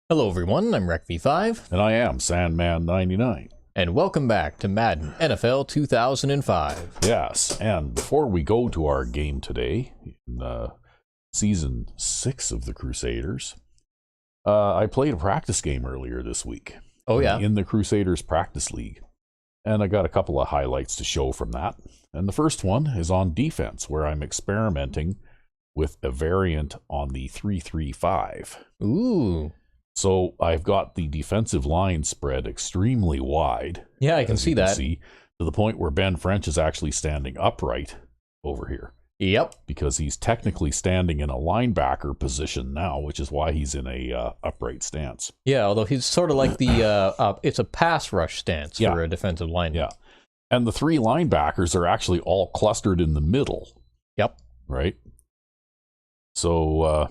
Hello everyone, I'm RecV5, And I am Sandman99. and welcome back to Madden NFL 2005. Yes, and before we go to our game today, in Season 6 of the Crusaders, I played a practice game earlier this week. Oh yeah? In the Crusaders Practice League. And I got a couple of highlights to show from that. And the first one is on defense, where I'm experimenting with a variant on the 3-3-5. Ooh. So I've got the defensive line spread extremely wide. Yeah, I can see that. To the point where Ben French is actually standing upright over here. Yep. Because he's technically standing in a linebacker position now, which is why he's in a upright stance. Yeah, although he's sort of like the, it's a pass rush stance for a defensive lineman. Yeah. And the three linebackers are actually all clustered in the middle. Yep. Right? So,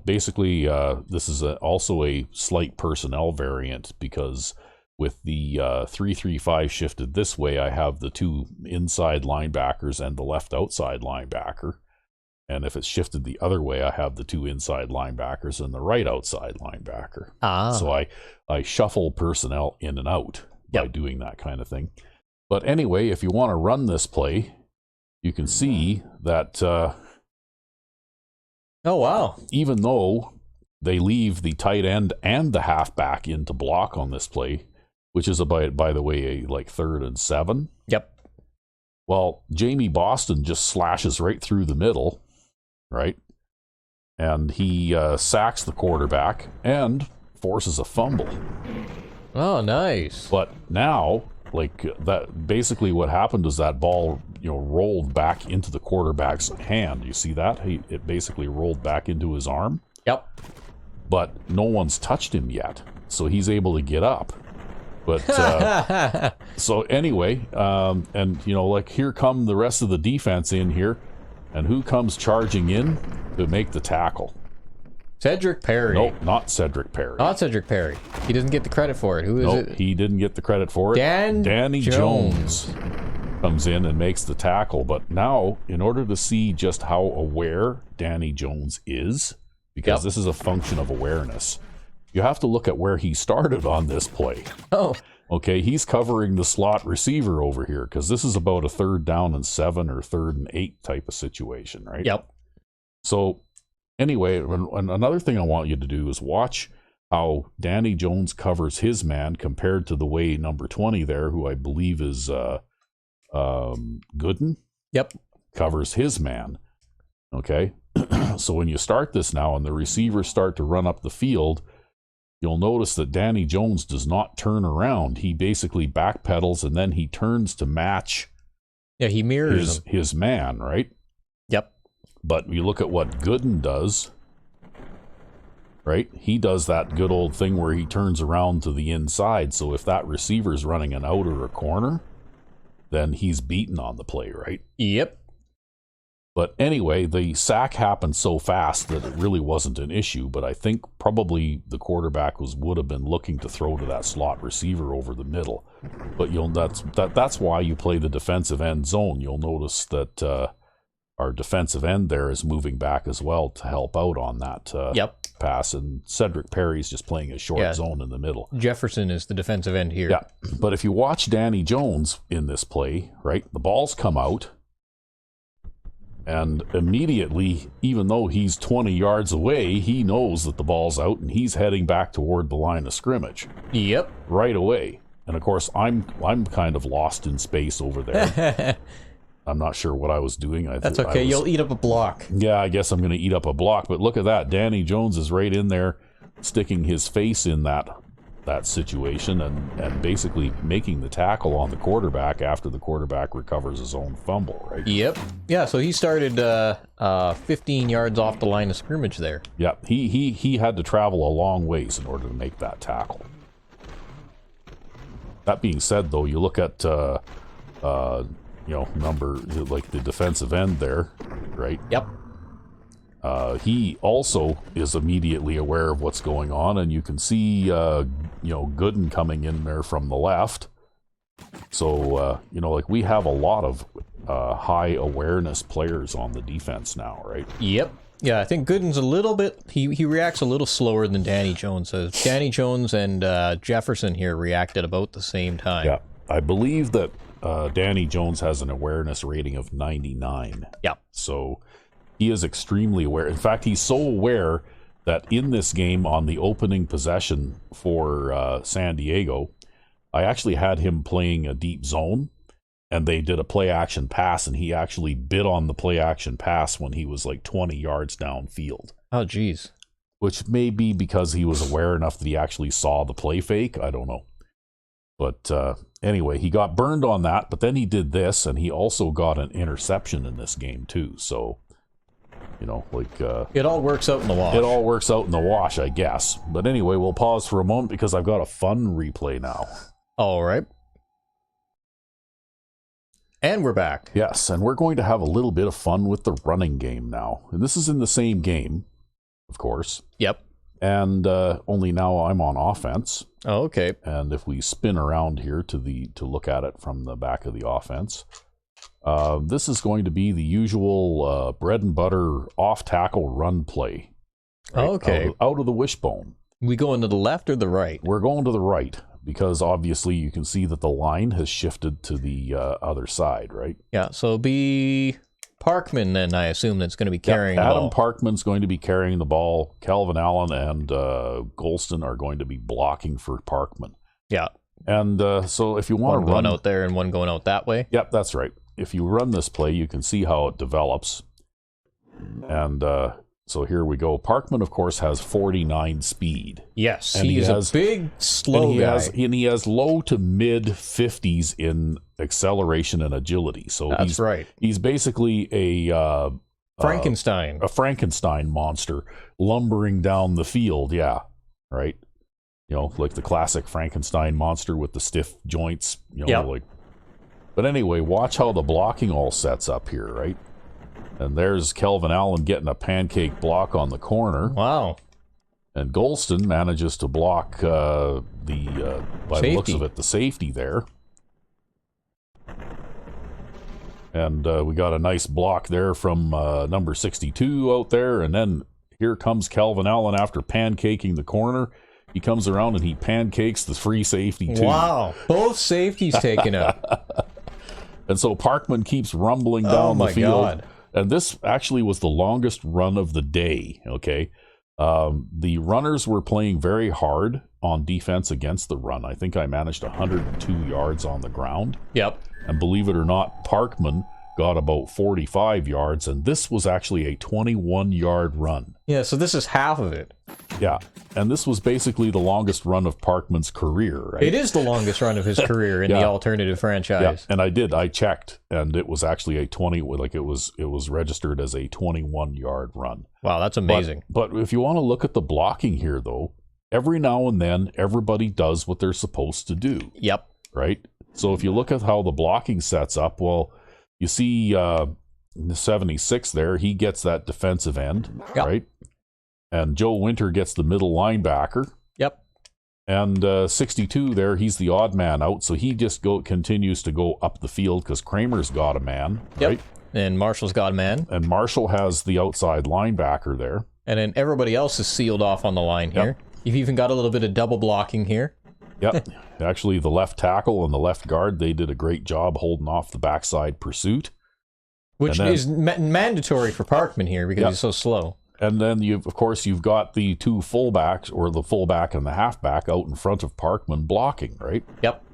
basically, this is also a slight personnel variant because with the 3-3-5 shifted this way, I have the two inside linebackers and the left outside linebacker. And if it's shifted the other way, I have the two inside linebackers and the right outside linebacker. So I shuffle personnel in and out by doing that kind of thing. But anyway, if you want to run this play, you can see that... oh, wow. Even though they leave the tight end and the halfback in to block on this play, which is, by the way, a 3rd and 7. Yep. Well, Jamie Boston just slashes right through the middle, right? And he sacks the quarterback and forces a fumble. Oh, nice. But now, that basically what happened is that ball, rolled back into the quarterback's hand. You see that? It basically rolled back into his arm. Yep. But no one's touched him yet, so he's able to get up. But so anyway, and here come the rest of the defense in here, and who comes charging in to make the tackle? Cedric Perry. Nope, not Cedric Perry. Not Cedric Perry. He doesn't get the credit for it. Who is it? He didn't get the credit for it. Danny Jones comes in and makes the tackle. But now, in order to see just how aware Danny Jones is, because this is a function of awareness, you have to look at where he started on this play. Oh. Okay, he's covering the slot receiver over here, because this is about a 3rd down and 7 or 3rd and 8 type of situation, right? Yep. So, anyway, another thing I want you to do is watch how Danny Jones covers his man compared to the way number 20 there, who I believe is Gooden. Yep. Covers his man. Okay? So when you start this now and the receivers start to run up the field, you'll notice that Danny Jones does not turn around. He basically backpedals and then he turns to match he mirrors his man, right? Yep. But you look at what Gooden does, right? He does that good old thing where he turns around to the inside. So if that receiver's running an out or a corner, then he's beaten on the play, right? Yep. But anyway, the sack happened so fast that it really wasn't an issue. But I think probably the quarterback would have been looking to throw to that slot receiver over the middle. But that's why you play the defensive end zone. You'll notice that our defensive end there is moving back as well to help out on that pass. And Cedric Perry's just playing a short zone in the middle. Jefferson is the defensive end here. Yeah, but if you watch Danny Jones in this play, right, the balls come out. And immediately, even though he's 20 yards away, he knows that the ball's out and he's heading back toward the line of scrimmage. Yep. Right away. And of course, I'm kind of lost in space over there. I'm not sure what I was doing. That's okay. You'll eat up a block. Yeah, I guess I'm going to eat up a block. But look at that. Danny Jones is right in there, sticking his face in that situation and basically making the tackle on the quarterback after the quarterback recovers his own fumble, right? Yep. Yeah, so he started 15 yards off the line of scrimmage there. Yeah, he had to travel a long ways in order to make that tackle. That being said, though, you look at number like the defensive end there, right? Yep. He also is immediately aware of what's going on, and you can see, Gooden coming in there from the left. So, we have a lot of high awareness players on the defense now, right? Yep. Yeah, I think Gooden's a little bit, he reacts a little slower than Danny Jones does. Danny Jones and Jefferson here reacted about the same time. Yeah, I believe that Danny Jones has an awareness rating of 99. Yeah. So he is extremely aware. In fact, he's so aware that in this game on the opening possession for San Diego, I actually had him playing a deep zone, and they did a play action pass, and he actually bid on the play action pass when he was like 20 yards downfield. Oh, geez. Which may be because he was aware enough that he actually saw the play fake. I don't know. But anyway, he got burned on that, but then he did this, and he also got an interception in this game too. So, you know, like... it all works out in the wash. It all works out in the wash, I guess. But anyway, we'll pause for a moment because I've got a fun replay now. All right. And we're back. Yes, and we're going to have a little bit of fun with the running game now. And this is in the same game, of course. Yep. And only now I'm on offense. Oh, okay. And if we spin around here to look at it from the back of the offense, this is going to be the usual bread and butter off-tackle run play. Right? Okay. Out of the wishbone. We going to the left or the right? We're going to the right because obviously you can see that the line has shifted to the other side, right? Yeah, so it'll be Parkman then, I assume, that's going to be carrying the ball. Adam Parkman's going to be carrying the ball. Calvin Allen and Golston are going to be blocking for Parkman. Yeah. And so if you want one to run... going out there and one going out that way? Yep, that's right. If you run this play, you can see how it develops. And so here we go. Parkman, of course, has 49 speed. Yes, and he is a big, slow guy. And he has low to mid 50s in acceleration and agility. So that's right. He's basically a Frankenstein. A Frankenstein monster lumbering down the field. Yeah, right. You know, like the classic Frankenstein monster with the stiff joints. You know, like. But anyway, watch how the blocking all sets up here, right? And there's Kelvin Allen getting a pancake block on the corner. Wow. And Golston manages to block by the looks of it, the safety there. And we got a nice block there from number 62 out there. And then here comes Kelvin Allen after pancaking the corner. He comes around and he pancakes the free safety too. Wow. Both safeties taken out. And so Parkman keeps rumbling down the field. God. And this actually was the longest run of the day, okay? The runners were playing very hard on defense against the run. I think I managed 102 yards on the ground. Yep. And believe it or not, Parkman got about 45 yards, and this was actually a 21-yard run. Yeah, so this is half of it. Yeah, and this was basically the longest run of Parkman's career, right? It is the longest run of his career in the alternative franchise. Yeah, and I checked, and it was actually a 20, like it was registered as a 21-yard run. Wow, that's amazing. But if you want to look at the blocking here, though, every now and then, everybody does what they're supposed to do. Yep. Right? So if you look at how the blocking sets up, well, you see the 76 there, he gets that defensive end, right? And Joe Winter gets the middle linebacker. Yep. And 62 there, he's the odd man out, so he just continues to go up the field because Kramer's got a man, right? And Marshall's got a man. And Marshall has the outside linebacker there. And then everybody else is sealed off on the line here. You've even got a little bit of double blocking here. Yep. Actually, the left tackle and the left guard, they did a great job holding off the backside pursuit. Which is mandatory for Parkman here because he's so slow. And then, you've got the two fullbacks, or the fullback and the halfback, out in front of Parkman blocking, right? Yep.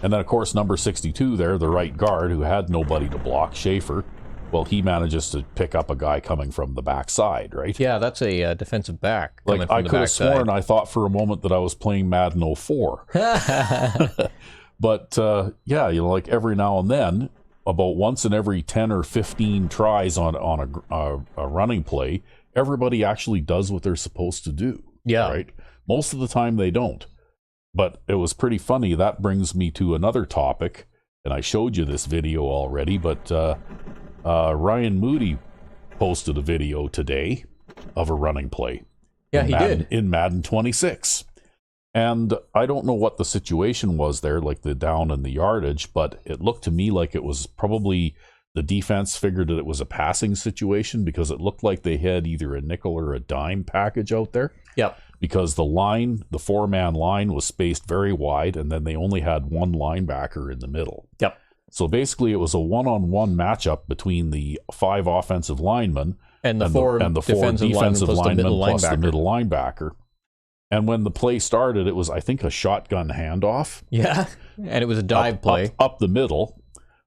And then, of course, number 62 there, the right guard, who had nobody to block, Schaefer, well, he manages to pick up a guy coming from the backside, right? Yeah, that's a defensive back. Like, I could have sworn, I thought for a moment that I was playing Madden 04. But, yeah, you know, like every now and then, about once in every 10 or 15 tries on a running play, everybody actually does what they're supposed to do. Yeah. Right? Most of the time they don't. But it was pretty funny. That brings me to another topic, and I showed you this video already, but Ryan Moody posted a video today of a running play. Yeah, he did. In Madden 26. And I don't know what the situation was there, like the down and the yardage, but it looked to me like it was probably the defense figured that it was a passing situation because it looked like they had either a nickel or a dime package out there. Yep. Because the line, the 4-man line was spaced very wide, and then they only had one linebacker in the middle. Yep. So basically, it was a one-on-one matchup between the 5 offensive linemen and the four defensive linemen plus the middle linebacker. And when the play started, it was, I think, a shotgun handoff. Yeah, and it was a dive play. Up the middle.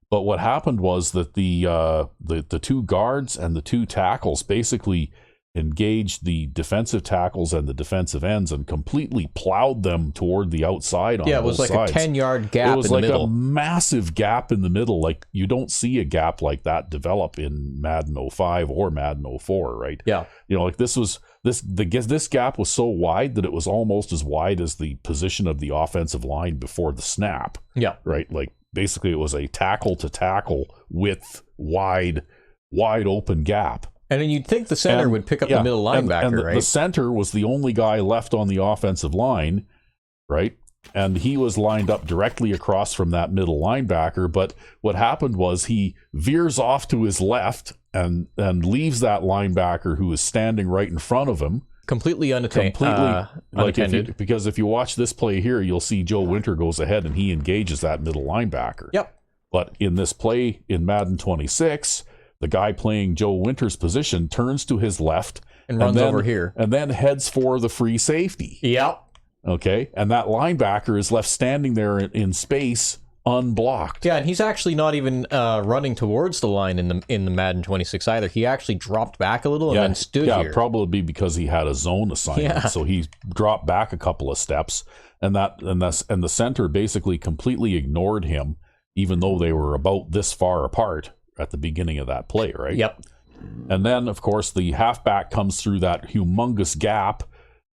But what happened was that the 2 guards and the 2 tackles basically engaged the defensive tackles and the defensive ends and completely plowed them toward the outside on both sides. Yeah, it was like a 10-yard gap in the middle. It was like a massive gap in the middle. Like, you don't see a gap like that develop in Madden 05 or Madden 04, right? Yeah. You know, like this gap was so wide that it was almost as wide as the position of the offensive line before the snap. Yeah. Right? Like, basically it was a tackle to tackle width, wide open gap. And then you'd think the center would pick up the middle linebacker, right? The center was the only guy left on the offensive line, right? And he was lined up directly across from that middle linebacker. But what happened was he veers off to his left and leaves that linebacker who is standing right in front of him. Completely unattended. Because if you watch this play here, you'll see Joe Winter goes ahead and he engages that middle linebacker. Yep. But in this play in Madden 26, the guy playing Joe Winter's position turns to his left and runs over here. And then heads for the free safety. Yep. Okay. And that linebacker is left standing there in space unblocked. Yeah, and he's actually not even running towards the line in the Madden 26 either. He actually dropped back a little and then stood here. Yeah, probably because he had a zone assignment. Yeah. So he dropped back a couple of steps, and the center basically completely ignored him, even though they were about this far apart at the beginning of that play, right? Yep. And then, of course, the halfback comes through that humongous gap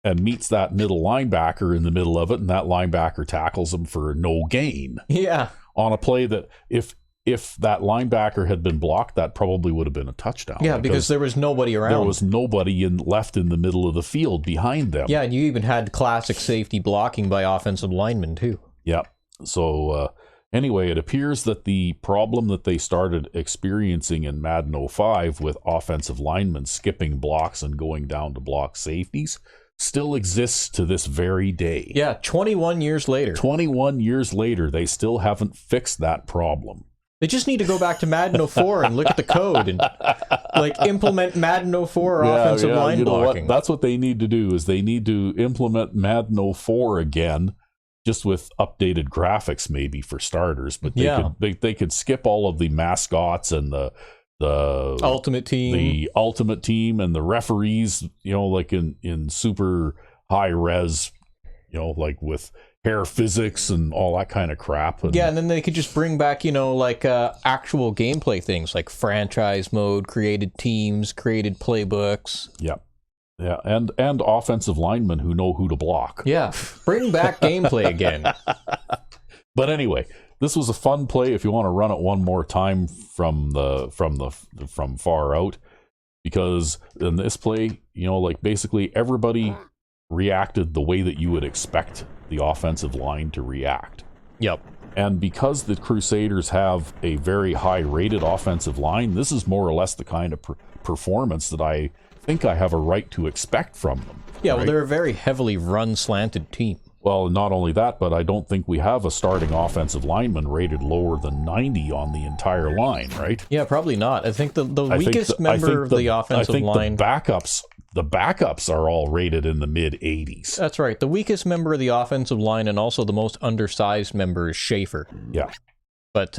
and meets that middle linebacker in the middle of it, and that linebacker tackles him for no gain. Yeah. On a play that if that linebacker had been blocked, that probably would have been a touchdown. Yeah, because there was nobody around. There was nobody left in the middle of the field behind them. Yeah, and you even had classic safety blocking by offensive linemen, too. Yeah. So, anyway, it appears that the problem that they started experiencing in Madden 05 with offensive linemen skipping blocks and going down to block safeties still exists to this very day. Yeah, 21 years later. 21 years later, they still haven't fixed that problem. They just need to go back to Madden 04 and look at the code and implement Madden 04 offensive line blocking. That's what they need to do, is they need to implement Madden 04 again, just with updated graphics maybe for starters. But they could skip all of the mascots and the ultimate team and the referees, like in super high res, with hair physics and all that kind of crap. And then they could just bring back, actual gameplay things like franchise mode, created teams, created playbooks. Yeah. Yeah, and offensive linemen who know who to block. Yeah, bring back gameplay again. But anyway, this was a fun play if you want to run it one more time from far out, because in this play, basically everybody reacted the way that you would expect the offensive line to react. Yep. And because the Crusaders have a very high-rated offensive line, this is more or less the kind of performance that I think I have a right to expect from them. Yeah, right? Well, they're a very heavily run-slanted team. Well, not only that, but I don't think we have a starting offensive lineman rated lower than 90 on the entire line, right? Yeah, probably not. I think the weakest member of the offensive line... The backups are all rated in the mid-80s. That's right. The weakest member of the offensive line and also the most undersized member is Schaefer. Yeah. But,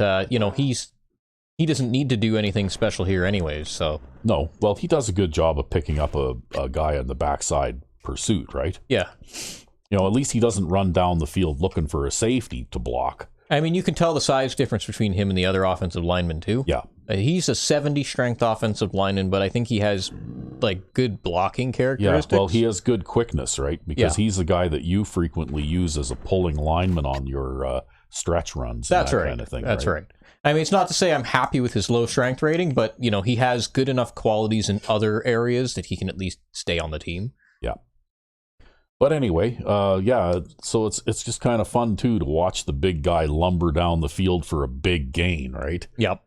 he doesn't need to do anything special here anyways, so... No. Well, he does a good job of picking up a guy on the backside pursuit, right? Yeah. At least he doesn't run down the field looking for a safety to block. I mean, you can tell the size difference between him and the other offensive linemen, too. Yeah. He's a 70 strength offensive lineman, but I think he has, good blocking characteristics. Yeah, well, he has good quickness, right? Because he's the guy that you frequently use as a pulling lineman on your stretch runs. That's and that right. Kind of thing, That's right. I mean, it's not to say I'm happy with his low strength rating, but, he has good enough qualities in other areas that he can at least stay on the team. Yeah. But anyway, so it's just kind of fun, too, to watch the big guy lumber down the field for a big gain, right? Yep.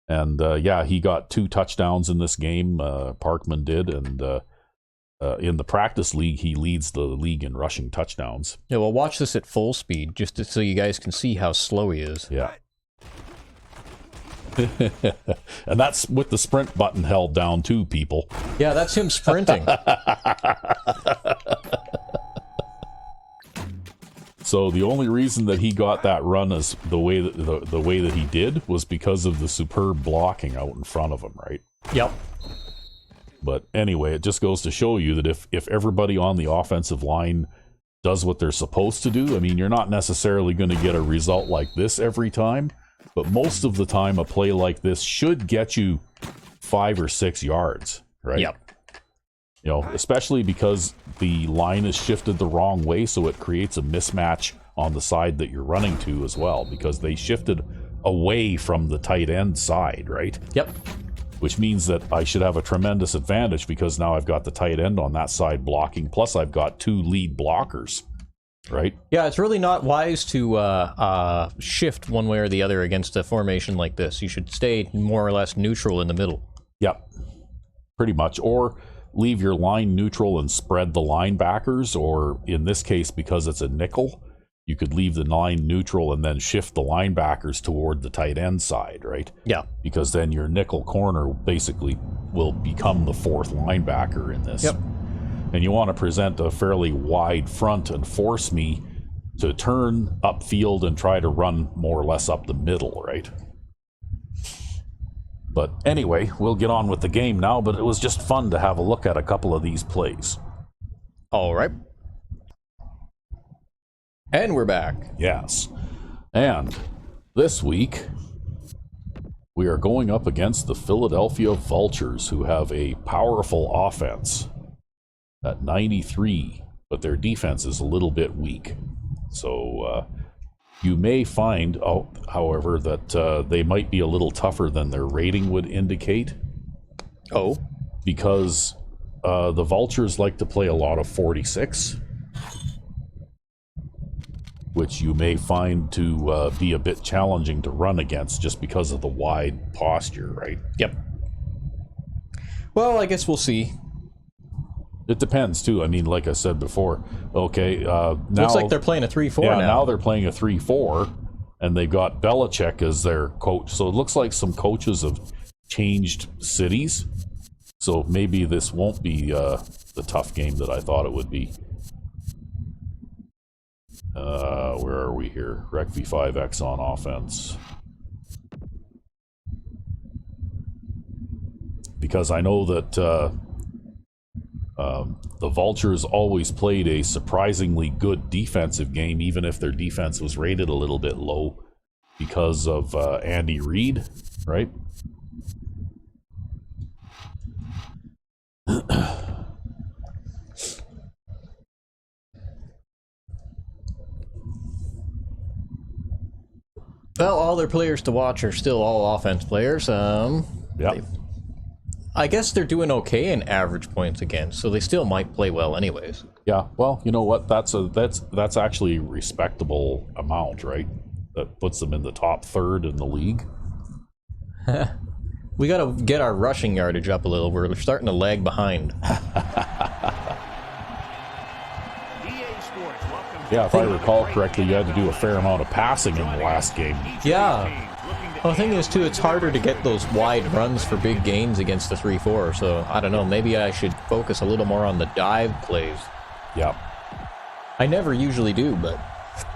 And yeah, he got 2 touchdowns in this game. Parkman did, and in the practice league, he leads the league in rushing touchdowns. Yeah, well, watch this at full speed, just so you guys can see how slow he is. Yeah. And that's with the sprint button held down too, people. Yeah, that's him sprinting. So the only reason that he got that run as the way that he did was because of the superb blocking out in front of him, right? Yep. But anyway, it just goes to show you that if everybody on the offensive line does what they're supposed to do, I mean, you're not necessarily going to get a result like this every time, but most of the time a play like this should get you 5 or 6 yards, right? Yep. You know, especially because the line is shifted the wrong way, so it creates a mismatch on the side that you're running to as well, because they shifted away from the tight end side, right? Yep. Which means that I should have a tremendous advantage because now I've got the tight end on that side blocking, plus I've got 2 lead blockers, right? Yeah, it's really not wise to shift one way or the other against a formation like this. You should stay more or less neutral in the middle. Yep, pretty much. Or leave your line neutral and spread the linebackers, or in this case, because it's a nickel, you could leave the line neutral and then shift the linebackers toward the tight end side, right? Yeah. Because then your nickel corner basically will become the 4th linebacker in this. Yep. And you want to present a fairly wide front and force me to turn upfield and try to run more or less up the middle, right? But anyway, we'll get on with the game now, but it was just fun to have a look at a couple of these plays. All right. And we're back. Yes. And this week, we are going up against the Philadelphia Vultures, who have a powerful offense at 93, but their defense is a little bit weak. So you may find, however, that they might be a little tougher than their rating would indicate. Oh. Because the Vultures like to play a lot of 46, which you may find to be a bit challenging to run against just because of the wide posture, right? Yep. Well, I guess we'll see. It depends, too. I mean, like I said before, okay, now... Looks like they're playing a 3-4 yeah, now. now they're playing a 3-4, and they've got Belichick as their coach. So it looks like some coaches have changed cities. So maybe this won't be the tough game that I thought it would be. Where are we here? Rec V5X on offense. Because I know that the Vultures always played a surprisingly good defensive game, even if their defense was rated a little bit low because of Andy Reid, right? Well, all their players to watch are still all offense players. Yeah. I guess they're doing okay in average points against, so they still might play well anyways. Yeah, well, you know what? That's actually a respectable amount, right? That puts them in the top 3rd in the league. We got to get our rushing yardage up a little. We're starting to lag behind. Yeah, if I recall correctly, you had to do a fair amount of passing in the last game. Yeah. Well, the thing is, too, it's harder to get those wide runs for big gains against the 3-4, so I don't know, maybe I should focus a little more on the dive plays. Yeah. I never usually do, but...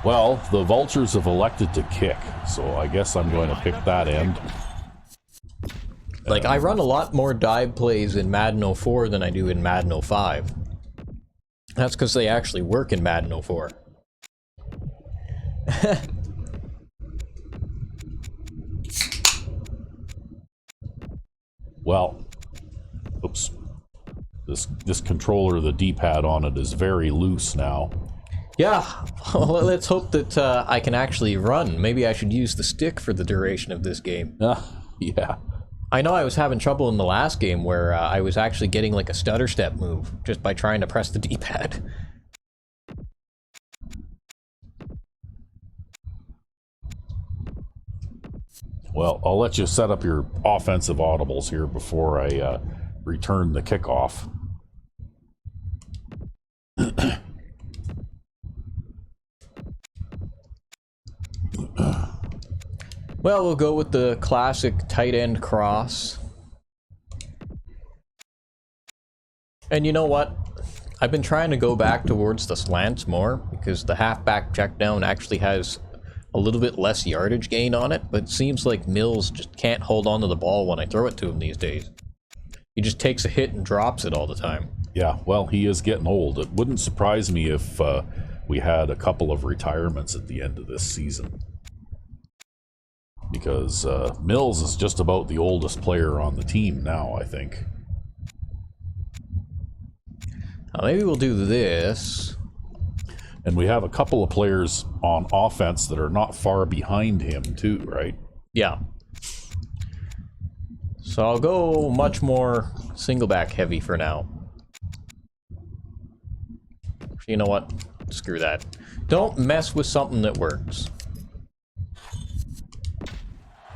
Well, the Vultures have elected to kick, so I guess I'm going to pick that end. Like, I run a lot more dive plays in Madden 04 than I do in Madden 05. That's because they actually work in Madden 04. Well, oops. This controller, the D-pad on it is very loose now. Yeah, well, let's hope that I can actually run. Maybe I should use the stick for the duration of this game. Yeah. I know I was having trouble in the last game where I was actually getting like a stutter step move just by trying to press the D-pad. Well, I'll let you set up your offensive audibles here before I return the kickoff. Well, we'll go with the classic tight end cross. And you know what? I've been trying to go back towards the slants more because the halfback check down actually has a little bit less yardage gain on it, but it seems like Mills just can't hold on to the ball when I throw it to him these days. He just takes a hit and drops it all the time. Yeah, well, he is getting old. It wouldn't surprise me if we had a couple of retirements at the end of this season. Because Mills is just about the oldest player on the team now, I think. Maybe we'll do this. And we have a couple of players on offense that are not far behind him, too, right? Yeah. So I'll go much more single back heavy for now. You know what? Screw that. Don't mess with something that works.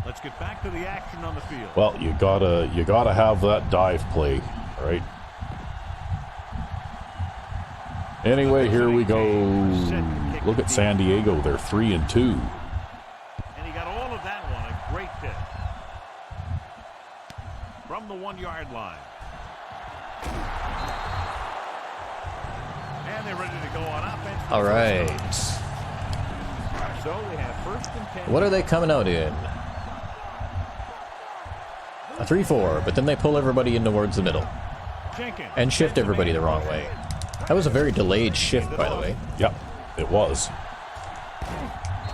Let's get back to the action on the field. Well, you gotta have that dive play, right? Anyway, here we go. Look at San Diego. They're 3-2. And he got all of that one. A great hit. From the 1-yard line. And they're ready to go on offense. All right. So we have 1st and 10. What are they coming out in? A 3-4, but then they pull everybody in towards the middle. And shift everybody the wrong way. That was a very delayed shift, by the way. Yep, it was.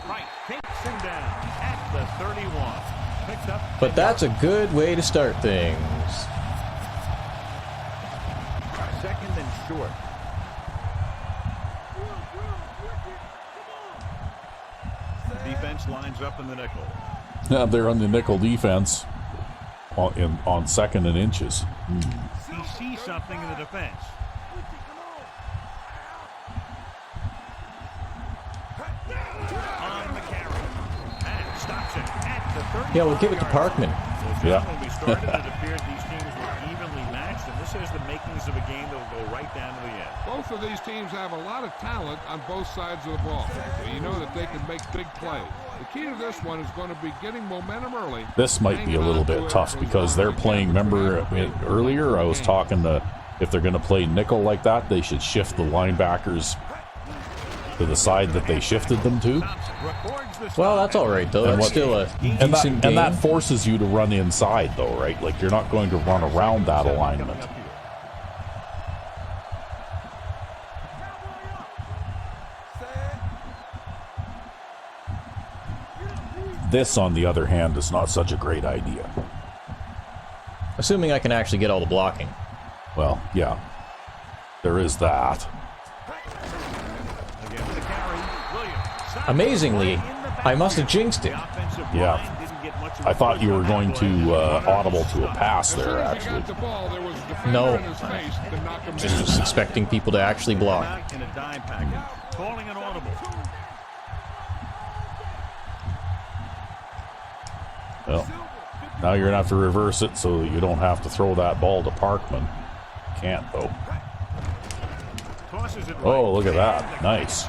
Right, takes him down at the 31. Picked up. But that's a good way to start things. 2nd and short. The defense lines up in the nickel. Yeah, they're on the nickel defense on 2nd and inches. He sees something in the defense. On the carry. And stops it at the 30. Yeah, we'll give it to Parkman. Yeah. When we started, it appeared these teams were evenly matched, and this has the makings of a game that will go right down to the end. Both of these teams have a lot of talent on both sides of the ball. So you know that they can make big plays. The key to this one is going to be getting momentum early. This might be a little bit tough because they're playing, remember earlier I was talking to, if they're going to play nickel like that, they should shift the linebackers to the side that they shifted them to. Well, that's all right, though. That's still a decent game. And that forces you to run inside, though, right? Like, you're not going to run around that alignment. This, on the other hand, is not such a great idea. Assuming I can actually get all the blocking. Well, yeah. There is that. Amazingly, I must have jinxed it. Yeah. I thought you were going to audible to a pass there, actually. No. Just was expecting people to actually block. In a dime package. Calling an audible. Well, now you're going to have to reverse it so that you don't have to throw that ball to Parkman. Can't, though. Oh, look at that. Nice.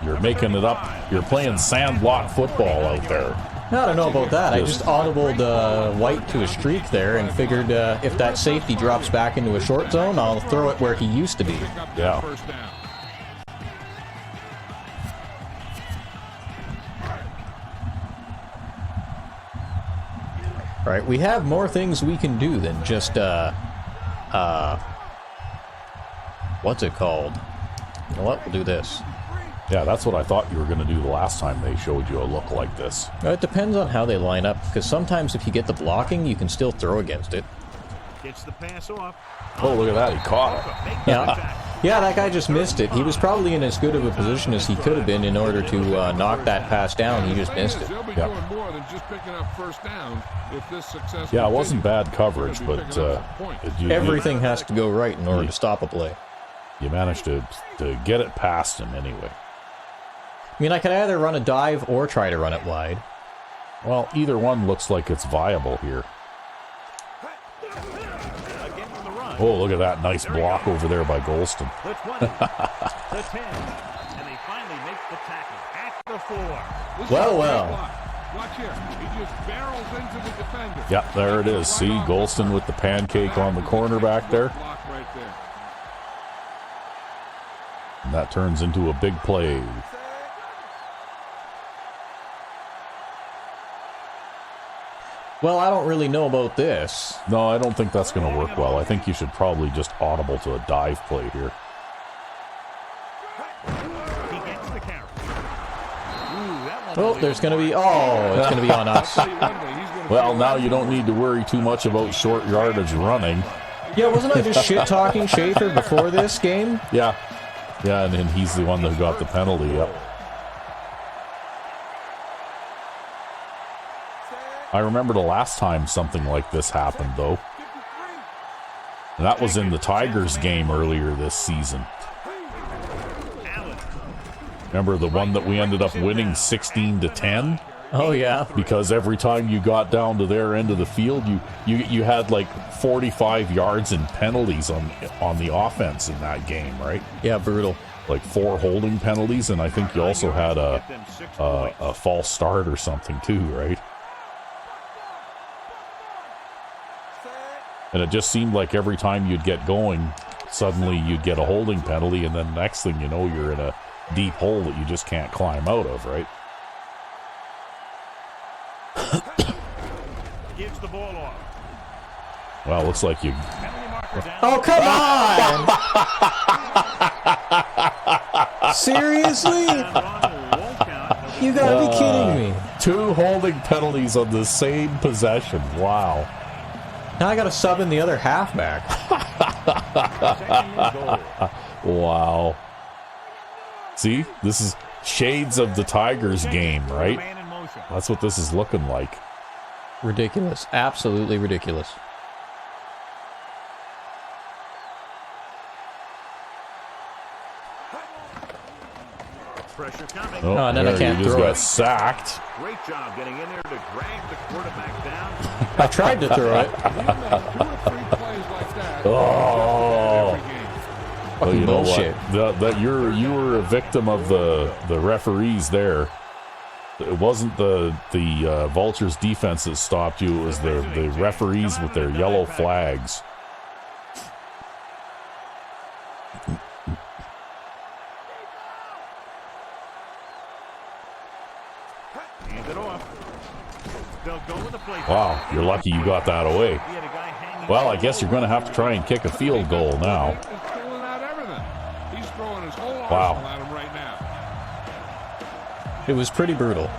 You're making it up. You're playing sandlot football out there. I don't know about that. I just audibled White to a streak there and figured if that safety drops back into a short zone, I'll throw it where he used to be. Yeah. Right, we have more things we can do than just, what's it called? You know what, we'll do this. Yeah, that's what I thought you were going to do the last time they showed you a look like this. It depends on how they line up, because sometimes if you get the blocking, you can still throw against it. Gets the pass off. Oh, look at that, he caught it. Yeah, that guy just missed it. He was probably in as good of a position as he could have been in order to knock that pass down. He just missed it. Yeah, it wasn't bad coverage, but everything has to go right in order to stop a play. You managed to get it past him anyway. I mean, I could either run a dive or try to run it wide. Well, either one looks like it's viable here. Again from the run. Oh, look at that nice block over there by Golston. The 20, the 10, and they finally make the tackle at the 4. Well. Watch here. He just barrels into the defender. Yep, there it is. See, Golston with the pancake on the corner back there. Block right there. And that turns into a big play. Well, I don't really know about this. No, I don't think that's going to work well. I think you should probably just audible to a dive play here. He gets the carry. Oh, there's going to be... Oh, it's going to be on us. Well, now you don't need to worry too much about short yardage running. Yeah, wasn't I just shit-talking Schaefer before this game? Yeah. Yeah, and then he's the one that got the penalty. Yep. I remember the last time something like this happened, though. And that was in the Tigers game earlier this season. Remember the one that we ended up winning 16-10? Oh, yeah. Because every time you got down to their end of the field, you had like 45 yards in penalties on the offense in that game, right? Yeah, brutal. Like 4 holding penalties, and I think you also had a false start or something too, right? And it just seemed like every time you'd get going, suddenly you'd get a holding penalty, and then next thing you know, you're in a deep hole that you just can't climb out of, right? Gives the ball off. Well, looks like you... Oh, come on! Seriously? You gotta be kidding me. 2 holding penalties on the same possession. Wow. Now I gotta sub in the other halfback. Wow. See, this is shades of the Tigers game, right? That's what this is looking like. Ridiculous. Absolutely ridiculous. Pressure coming. Oh, and then I can't you just throw got it. sacked. Great job getting in there to drag the quarterback down. I tried to throw it. Oh. Well, you know bullshit. what? You were a victim of the referees there. It wasn't the Vultures defense that stopped you. It was the referees with their yellow flags. Hand it off. They'll go with the play. Wow, you're lucky you got that away. Well, I guess you're going to have to try and kick a field goal now. He's throwing his whole Wow. arsenal at him right now. It was pretty brutal.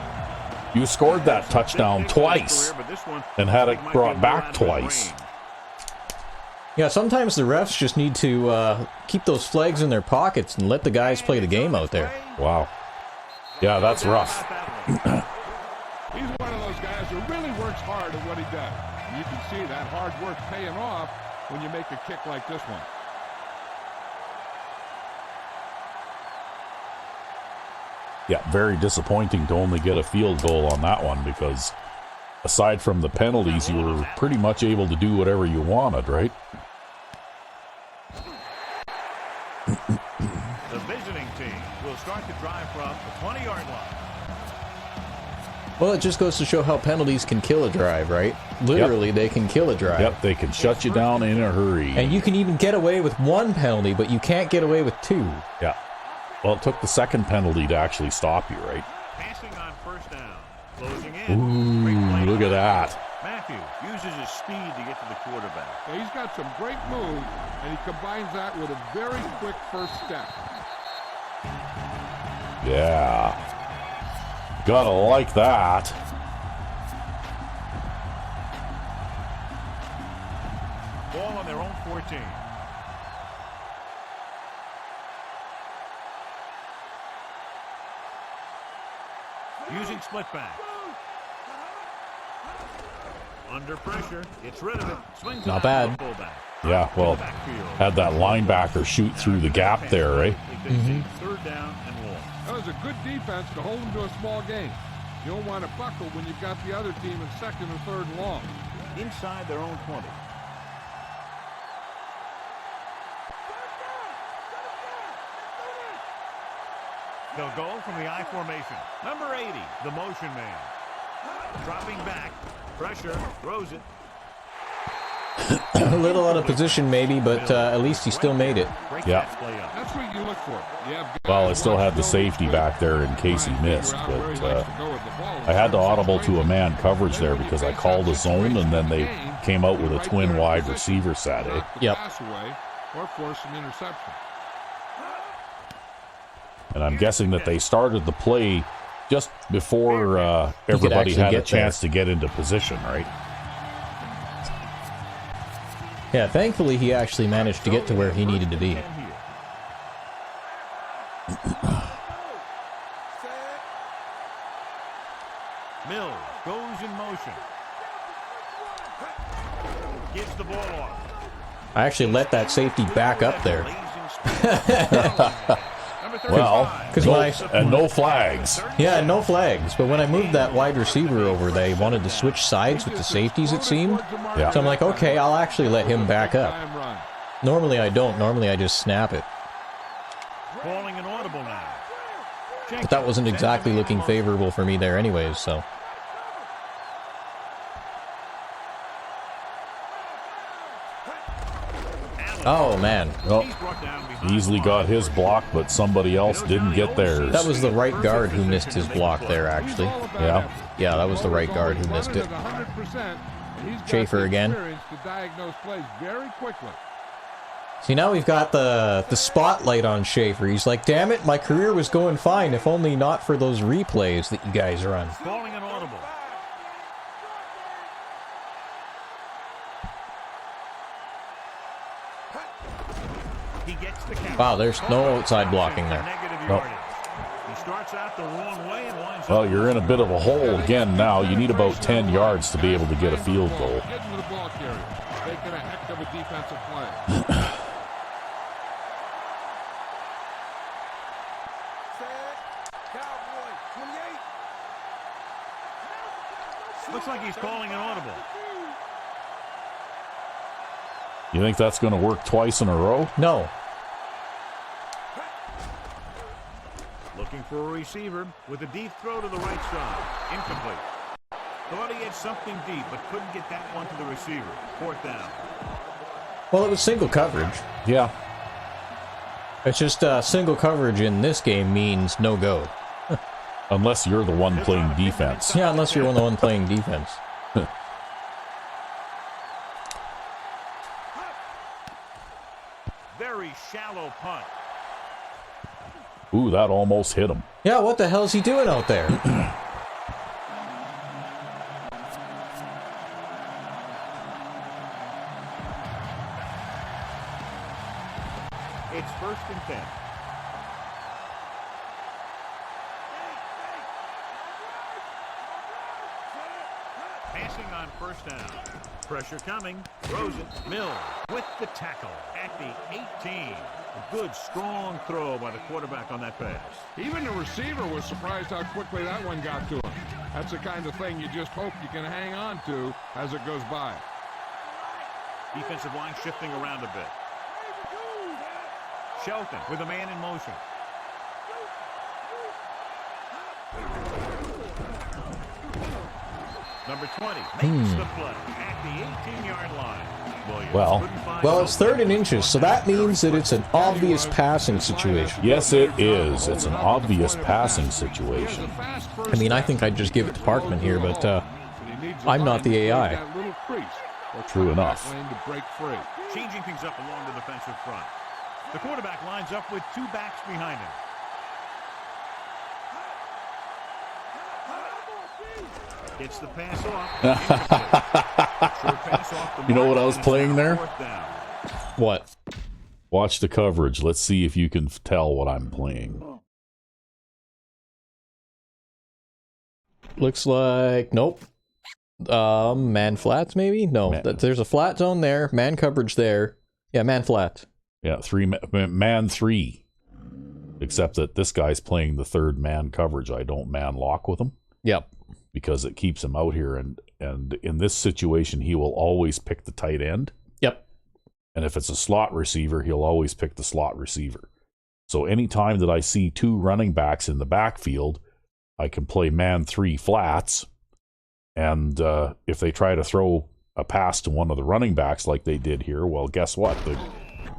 You scored that touchdown twice and had it brought back twice. Yeah, sometimes the refs just need to keep those flags in their pockets and let the guys play the game out there. Wow. Yeah, that's rough. He's one of those guys who really works hard at what he does. And you can see that hard work paying off when you make a kick like this one. Yeah, very disappointing to only get a field goal on that one because aside from the penalties, you were pretty much able to do whatever you wanted, right? The visiting team will start the drive from the 20-yard line. Well, it just goes to show how penalties can kill a drive, right? Literally, They can kill a drive. Yep, they can shut you down in a hurry. And you can even get away with 1 penalty, but you can't get away with 2. Yeah. Well, it took the second penalty to actually stop you, right? Passing on first down. Closing in. Ooh, look at that. Matthews uses his speed to get to the quarterback. Yeah, he's got some great moves, and he combines that with a very quick first step. Yeah. Gotta like that. Ball on their own 14. Using split back. Under pressure, gets rid of it. Swings Not it bad. out to the fullback. Yeah, well, had that linebacker shoot through the gap there, right? Third down and 1. That was a good defense to hold him to a small gain. You'll want to buckle when you've got the other team in second or third and long. Inside their own 20. They'll go from the I formation. Number 80, the motion man. Dropping back. Pressure. Throws it. A little out of position maybe, but at least he still made it. Yeah. That's what you look for. Well, I still had the safety back there in case he missed, but I had to audible to a man coverage there because I called a zone and then they came out with a twin wide receiver set. Yep. Or force an interception. And I'm guessing that they started the play just before everybody had a chance to get into position, right? Yeah, thankfully he actually managed to get to where he needed to be. Mills goes in motion. Gives the ball off. I actually let that safety back up there. Well, Because no flags. Yeah, no flags. But when I moved that wide receiver over, they wanted to switch sides with the safeties, it seemed. Yeah. So I'm like, okay, I'll actually let him back up. Normally I don't. Normally I just snap it. Calling an audible now. But that wasn't exactly looking favorable for me there anyways, so. Oh, man. Oh, easily got his block, but somebody else didn't get theirs. That was the right guard who missed his block there, actually. Yeah. Yeah, that was the right guard who missed it. Schaefer again. See, now we've got the spotlight on Schaefer. He's like, damn it, my career was going fine, if only not for those replays that you guys run. Calling an audible. He gets the count. Wow, there's no outside blocking there. Nope. He starts out the wrong way and winds Well, up. you're in a bit of a hole again now. You need about 10 yards to be able to get a field goal. Getting to the ball carrier. Making a heck of a defensive play. Looks like he's calling an audible. You think that's going to work twice in a row? No. Looking for a receiver with a deep throw to the right side. Incomplete. Thought he had something deep, but couldn't get that one to the receiver. Fourth down. Well, it was single coverage. Yeah. It's just single coverage in this game means no go. Unless you're the one playing defense. Yeah, unless you're the one playing defense. Very shallow punt. Ooh, that almost hit him. Yeah, what the hell is he doing out there? It's 1st and 10. Passing on 1st down. Pressure coming. Throws it. Mills with the tackle at the 18. A good, strong throw by the quarterback on that pass. Even the receiver was surprised how quickly that one got to him. That's the kind of thing you just hope you can hang on to as it goes by. Defensive line shifting around a bit. Shelton with a man in motion. Number 20 makes the play at the 18-yard line. Well, it's 3rd and inches, so that means that it's an obvious passing situation. Yes, it is. It's an obvious passing situation. I mean, I think I'd just give it to Parkman here, but I'm not the AI. True enough. Changing things up along the defensive front. The quarterback lines up with 2 backs behind him. Gets the pass off. You know what I was playing there? What? Watch the coverage. Let's see if you can tell what I'm playing. Looks like nope. Man flats maybe? No, there's a flat zone there. Man coverage there. Yeah, man flats. Yeah, man 3. Except that this guy's playing the 3rd man coverage. I don't man lock with him. Yep. because it keeps him out here. And in this situation, he will always pick the tight end. Yep. And if it's a slot receiver, he'll always pick the slot receiver. So anytime that I see two running backs in the backfield, I can play man 3 flats. And if they try to throw a pass to one of the running backs like they did here, well, guess what?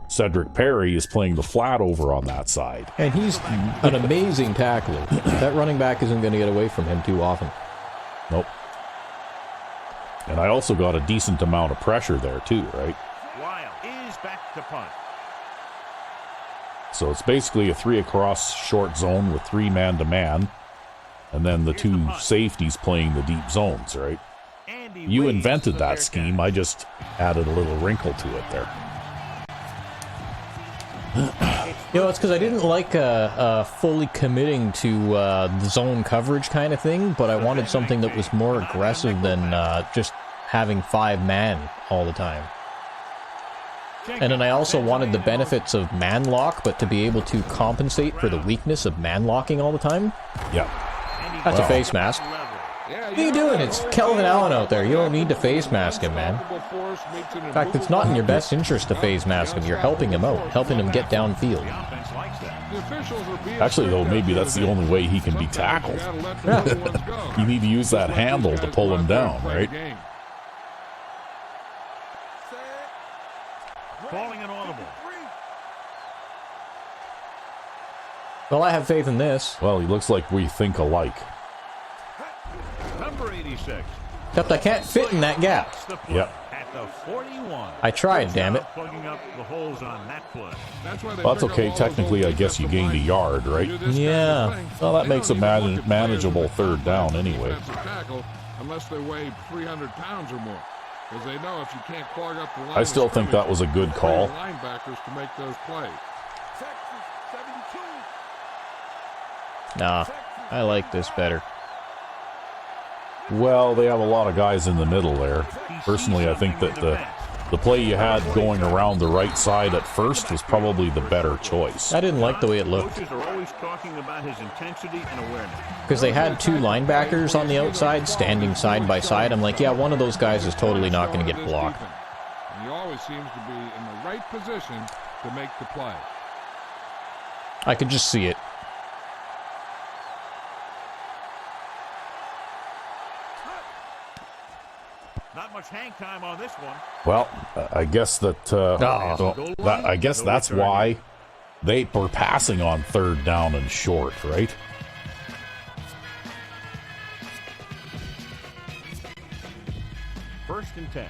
Cedric Perry is playing the flat over on that side. And he's an amazing tackler. That running back isn't going to get away from him too often. Nope. And I also got a decent amount of pressure there too, right? Lyle is back to punt. So it's basically a 3 across short zone with 3 man-to-man, and then the 2 safeties playing the deep zones, right? You invented that scheme. I just added a little wrinkle to it there. You know, it's because I didn't like fully committing to the zone coverage kind of thing, but I wanted something that was more aggressive than just having 5 man all the time. And then I also wanted the benefits of man lock, but to be able to compensate for the weakness of man locking all the time. Yeah. That's a face mask. What are you doing? It's Kelvin Allen out there. You don't need to face mask him, man. In fact, it's not in your best interest to face mask him. You're helping him out, helping him get downfield. Actually, though, maybe that's the only way he can be tackled. You need to use that handle to pull him down, right? Calling an audible. Well, I have faith in this. Well, he looks like we think alike. Number 86. Except I can't fit in that gap. Yep. At the 41. I tried, damn it. Plugging up the holes on that play. Well, that's okay. Technically, I guess you gained a yard, right? Yeah. Well, that makes a manageable 3rd down anyway. Unless they weigh 300 pounds or more. Because they know if you can't clog up the line, I still think that was a good call. Linebackers to make those plays. Nah, I like this better. Well, they have a lot of guys in the middle there. Personally, I think that the play you had going around the right side at first was probably the better choice. I didn't like the way it looked. Coaches are always talking about his intensity and awareness. Because they had 2 linebackers on the outside standing side by side. I'm like, yeah, one of those guys is totally not going to get blocked. And he always seems to be in the right position to make the play. I could just see it. Not much hang time on this one. Well, I guess that, I guess that's why they were passing on 3rd down and short, right? First and 10.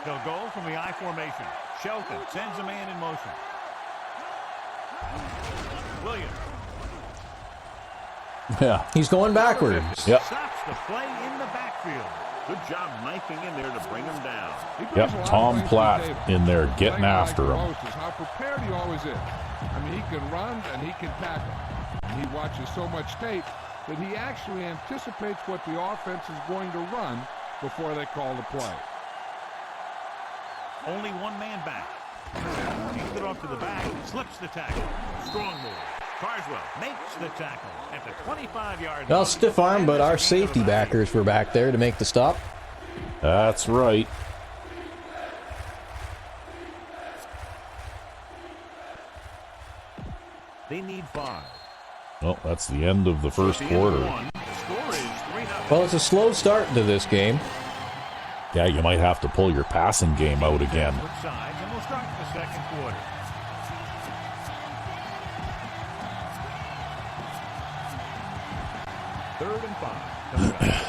They'll go from the I formation. Shelton sends a man in motion. Williams. Yeah. He's going backwards. Yep. Stops the play in the backfield. Good job knifing in there to bring him down. Yep. Tom Platt in there getting after him. How prepared he always is. I mean, he can run and he can tackle. And he watches so much tape that he actually anticipates what the offense is going to run before they call the play. Only 1 man back. Keeps it off to the back. Slips the tackle. Strong move. Carswell makes the tackle at the 25-yard line. Well, stiff arm, but our safety backers were back there to make the stop. That's right. They need 5. Well, that's the end of the first quarter. Well, it's a slow start to this game. Yeah, you might have to pull your passing game out again. Sides, and we'll start the second quarter. Third and 5.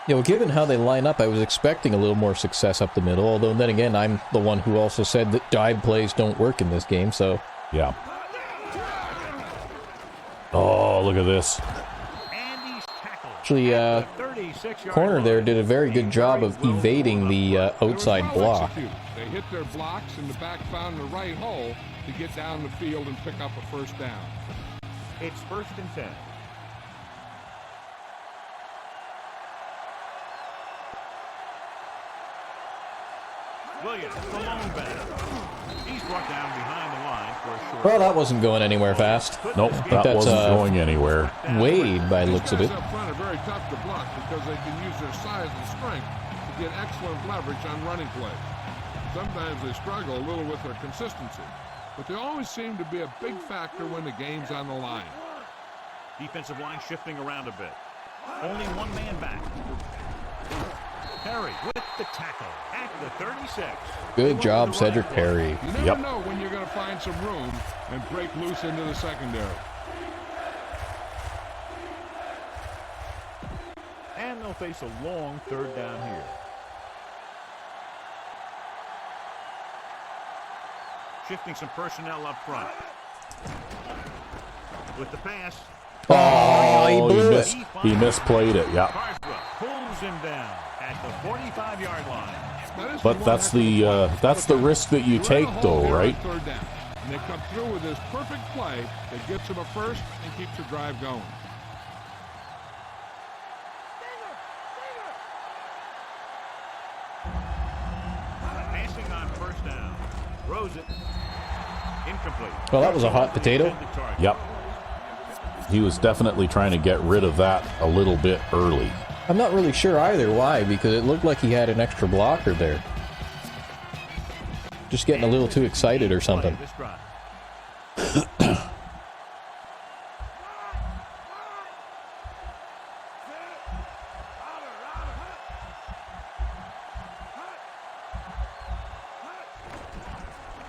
You know, given how they line up, I was expecting a little more success up the middle, although then again, I'm the one who also said that dive plays don't work in this game, so... Yeah. Oh, look at this. Actually, corner there did a very good job of evading the outside block. They hit their blocks and the back found the right hole to get down the field and pick up a first down. It's first and 10. Williams, the lone batter. He's brought down behind the line for a short. Well, that wasn't going anywhere fast. Nope, that that's, wasn't going anywhere. Wade, by the looks of it. These guys up front are very tough to block because they can use their size and strength to get excellent leverage on running plays. Sometimes they struggle a little with their consistency, but they always seem to be a big factor when the game's on the line. Defensive line shifting around a bit. Only one man back. Perry with the tackle at the 36. Good job, Cedric Perry. You never know when you're going to find some room and break loose into the secondary. And they'll face a long third down here. Shifting some personnel up front. With the pass. Oh, he blew it. He misplayed it, yeah. Carswell pulls him down at the 45-yard line. But that's the risk that you take, though, right? Third down. And they come through with this perfect play that gets them a first and keeps the drive going. Passing on first down. Throws it. Incomplete. Well, that was a hot potato. Yep. He was definitely trying to get rid of that a little bit early. I'm not really sure either why, because it looked like he had an extra blocker there. Just getting a little too excited or something.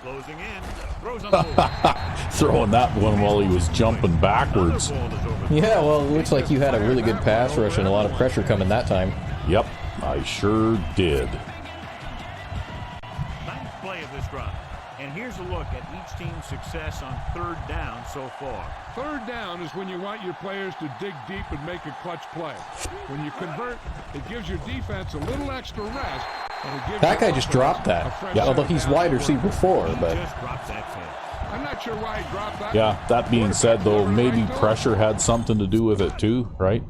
Closing in. Throws on the Throwing that one while he was jumping backwards. Yeah, well, it looks like you had a really good pass rush and a lot of pressure coming that time. Yep, I sure did. Ninth play of this drive. And here's a look at each team's success on third down so far. Third down is when you want your players to dig deep and make a clutch play. When you convert, it gives your defense a little extra rest. And it gives That guy your just offense dropped a that. fresh Yeah, although set of he's downs wide to receiver work 4, He but just dropped that pass. I'm not sure why he dropped that. Yeah, that being said, though, maybe pressure had something to do with it too, right?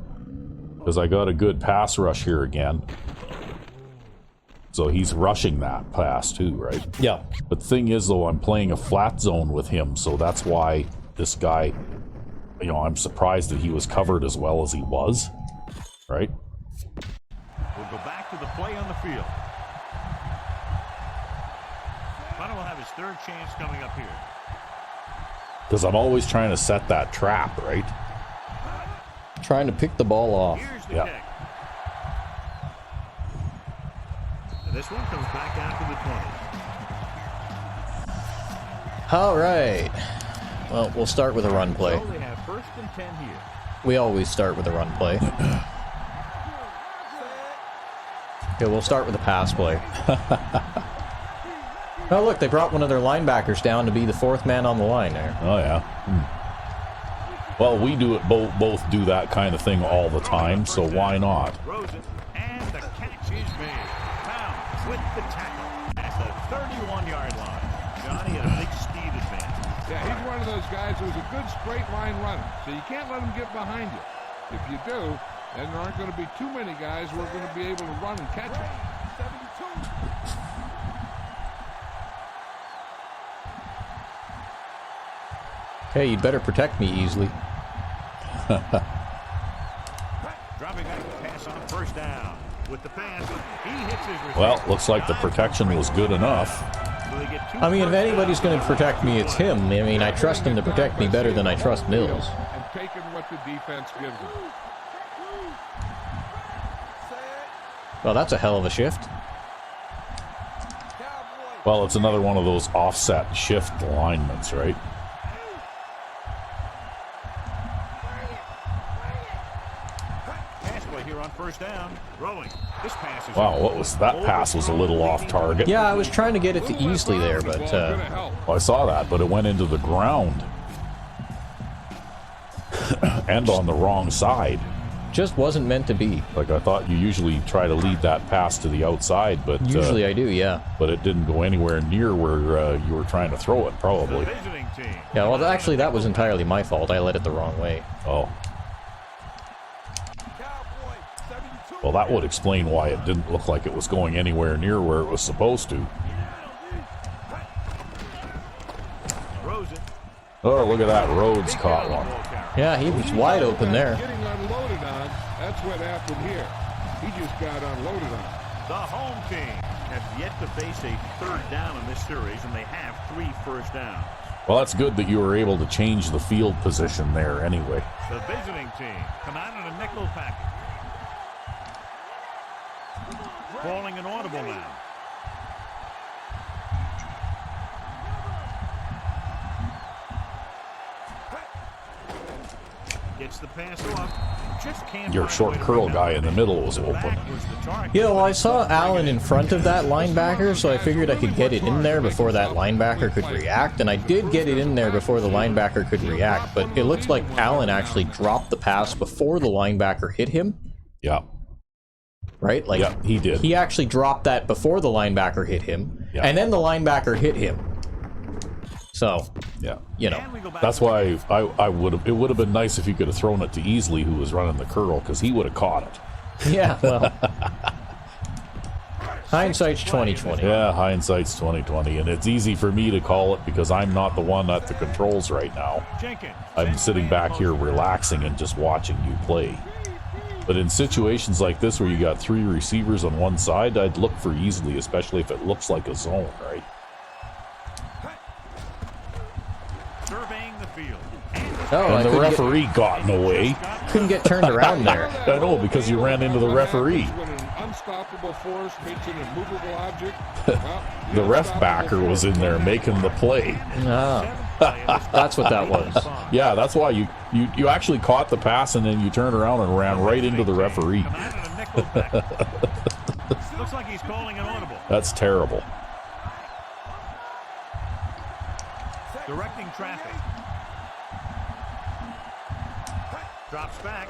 Because I got a good pass rush here again. So he's rushing that pass too, right? yeah. But the thing is, though, I'm playing a flat zone with him, so that's why this guy, you know, I'm surprised that he was covered as well as he was, right? We'll go back to the play on the field. Hunter will have his third chance coming up here. Because I'm always trying to set that trap, right? Trying to pick the ball off. Here's the Yeah. kick. And this one comes back out to the 20. All right. Well, we'll start with a run play. So they have first and 10 here. We always start with a run play. Okay, we'll start with a pass play. Oh, look, they brought one of their linebackers down to be the fourth man on the line there. Oh, yeah. Well, we do it, both do that kind of thing all the time, so why not? Throws it, and the catch is made. Pound with the tackle at the 31-yard line. Johnny had a big speed advantage. Yeah, he's one of those guys who's a good straight line runner, so you can't let him get behind you. If you do, then there aren't going to be too many guys who are going to be able to run and catch him. Hey, you'd better protect me easily. Dropping back the pass on first down. With the pass, he hits his receiver. Well, looks like the protection was good enough. So they get two I mean, if first anybody's downs. going to protect me, it's him. I mean, I trust him to protect me better than I trust Mills. And taking what the defense gives him. Well, that's a hell of a shift. Well, it's another one of those offset shift alignments, right? Pass play here on first down. Rolling. This pass is Wow, what was that pass was a little off target. Yeah, I was trying to get it to Easley there, but Well, I saw that, but it went into the ground. And on the wrong side. just wasn't meant to be. Like, I thought you usually try to lead that pass to the outside, but Usually I do, yeah. but it didn't go anywhere near where you were trying to throw it, probably. The visiting team. Yeah, well, actually, that was entirely my fault. I led it the wrong way. Oh. Well, that would explain why it didn't look like it was going anywhere near where it was supposed to. Oh, look at that. Rhodes caught one. Yeah, he was wide open there. Getting unloaded on, that's what happened here. He just got unloaded on. The home team has yet to face a third down in this series, and they have 3 first downs. Well, that's good that you were able to change the field position there anyway. The visiting team come out in a nickel package. Calling an audible now. Gets the pass off. Just can't Your find a short way to curl bring guy that in the in. middle was open. Back was the target. Yeah, well, I saw Allen in front of that linebacker, so I figured I could get it in there before that linebacker could react, and I did get it in there before the linebacker could react, but it looks like Allen actually dropped the pass before the linebacker hit him, Yeah. right? Like, Yeah, he did. He actually dropped that before the linebacker hit him, Yeah. and then the linebacker hit him. So, Yeah. you know. And we go back That's to why I would have. It would have been nice if you could have thrown it to Easley, who was running the curl, because he would have caught it. Yeah, well. Hindsight's 2020. Yeah, hindsight's 2020, and it's easy for me to call it because I'm not the one at the controls right now. Jenkins. I'm sitting back here relaxing and just watching you play. But in situations like this where you got 3 receivers on one side, I'd look for Easley, especially if it looks like a zone, right? Surveying the field. Oh, I And the couldn't referee got in the way. couldn't get turned around there. I know, because you ran into the referee. When an unstoppable force meets an immovable object, well, The ref backer was in there making the play. Ah, that's what that was. Yeah, that's why you actually caught the pass and then you turned around and ran right into the referee. Come out in a nickel package. Looks like he's calling an audible. That's terrible. Directing traffic. Drops back.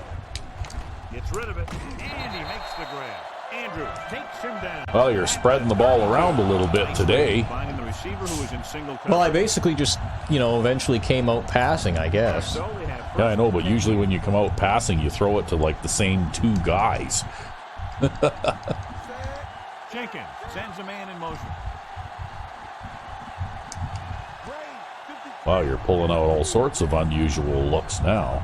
Gets rid of it. And he makes the grab. Andrews takes him down. Well, you're spreading the ball around a little bit today. Finding the receiver who was in single coverage. Well, I basically just, eventually came out passing, I guess. So they have Yeah, I know, but usually when you come out passing, you throw it to like the same 2 guys. Jenkins sends a man in motion. Wow, you're pulling out all sorts of unusual looks now.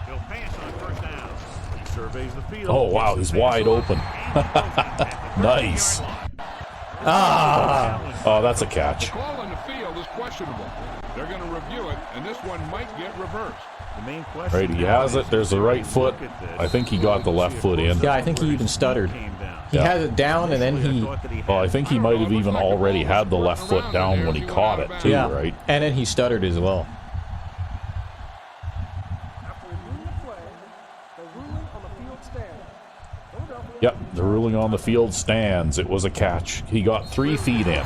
He'll pass on first down. He surveys the field. Oh, wow, Gets he's the pass wide off, open. and Nice. Ah! Oh, that's a catch. the call on the field is questionable. They're going to review it, and this one might get reversed. The main question Right, he has it. There's the right foot. I think he got the left foot in. Yeah, I think he even stuttered. He had it down, and then he... Well, I think he might have even already had the left foot down when he caught it, too, Yeah, right? and then he stuttered as well. Yep, the ruling on the field stands. It was a catch. He got 3 feet in.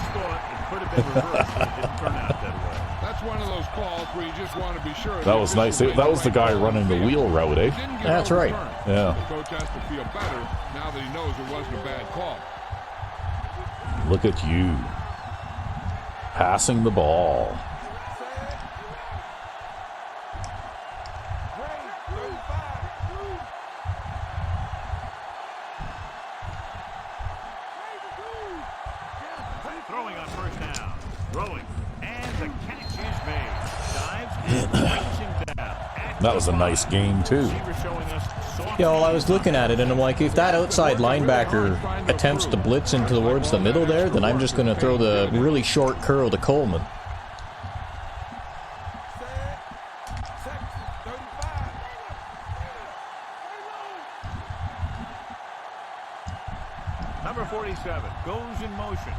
That's one of those calls where you just want to be sure. That was nice. That was the guy running the wheel route, eh? That's right. Yeah. The coach has to feel better now that he knows it wasn't a bad call. Look at you. Passing the ball. Throwing on first down. Throwing. And the catch is made. Dives and brings him down. That was a nice game, too. Yeah, well, I was looking at it, and I'm like, if that outside linebacker attempts to blitz in towards the middle there, then I'm just going to throw the really short curl to Coleman. Number 47 goes in motion.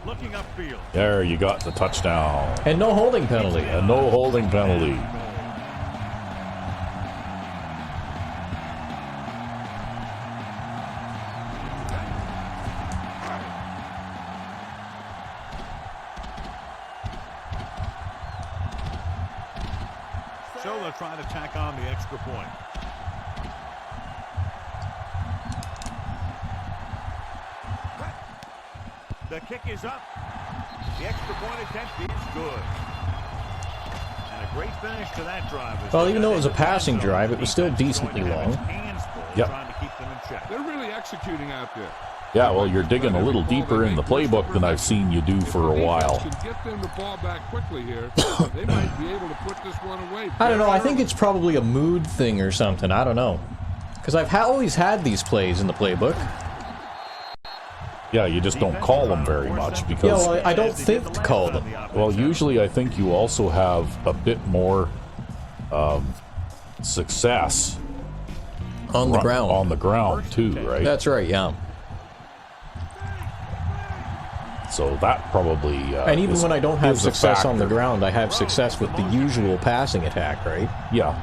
Looking upfield. There, you got the touchdown. And no holding penalty. And no holding penalty. So they'll try to tack on the extra point. The kick is up. The extra point attempt is good. And a great finish to that drive. Well, even though it was a passing drive, it was still decently long. Yep. Trying to keep them in check. They're really executing out there. Yeah, well, you're digging a little deeper in the playbook than I've seen you do for a while. Get them the ball back quickly here. They might be able to put this one away. I don't know, I think it's probably a mood thing or something, I don't know. Because I've always had these plays in the playbook. Yeah, you just don't call them very much because... Yeah, well, I don't think to call them. Well, usually I think you also have a bit more success On the ground. On the ground, too, right? That's right, yeah. So that probably... and even when I don't have success on the ground, I have success with the usual passing attack, right? Yeah.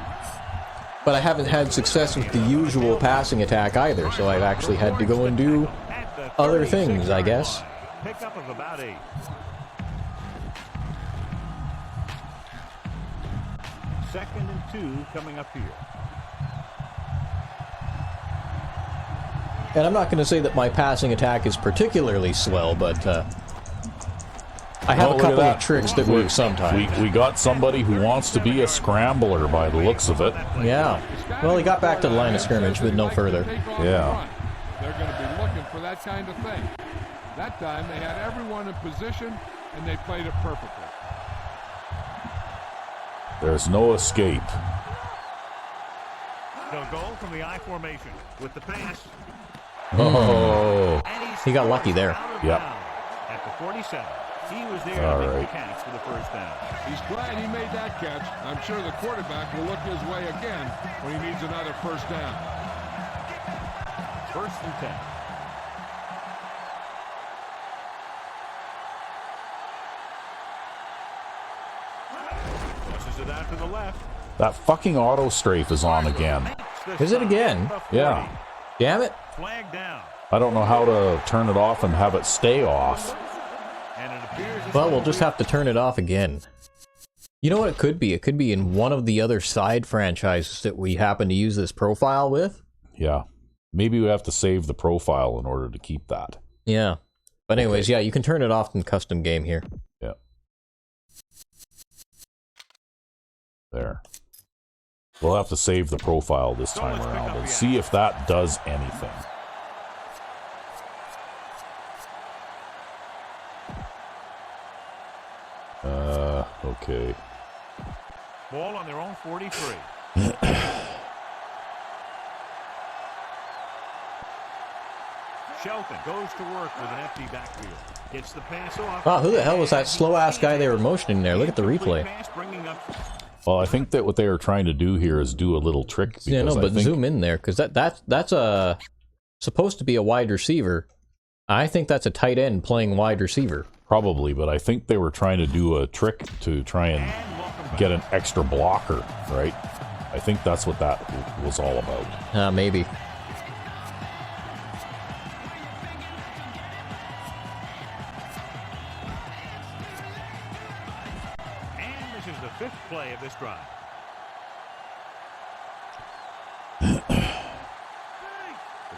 But I haven't had success with the usual passing attack either, so I've actually had to go and do other things, I guess. Pickup of about 8. Second and 2 coming up here. And I'm not going to say that my passing attack is particularly swell, but I have a couple of tricks that work sometimes. We got somebody who wants to be a scrambler by the looks of it. Yeah. Well, he got back to the line of scrimmage, but no further. Yeah. They're going to be looking for that kind of thing. That time they had everyone in position, and they played it perfectly. There's no escape. They'll go from the I formation with the pass. Oh. He got lucky there. Yep. At the 47. He was there All to make right. the catch for the first down. He's glad he made that catch. I'm sure the quarterback will look his way again when he needs another first down. First and 10. Pushes it out to the left. That fucking auto strafe is on again. Is it again? Yeah. Damn it. Flag down. I don't know how to turn it off and have it stay off. And it appears Well, we'll just have to turn it off again. You know what it could be? It could be in one of the other side franchises that we happen to use this profile with. Yeah. Maybe we have to save the profile in order to keep that. Yeah. But anyways, yeah, you can turn it off in custom game here. Yeah. There. We'll have to save the profile this time around and see if that does anything. Okay. Ball on their own 43. Shelton goes to work with an empty backfield. Gets the pass off. Wow, who the hell was that slow-ass guy they were motioning there? Look at the replay. Well, I think that what they are trying to do here is do a little trick. Yeah, no, but zoom in there, because that's a supposed to be a wide receiver. I think that's a tight end playing wide receiver. Probably, but I think they were trying to do a trick to try and get an extra blocker, right? I think that's what that was all about. Maybe. And this is the 5th play of this drive. The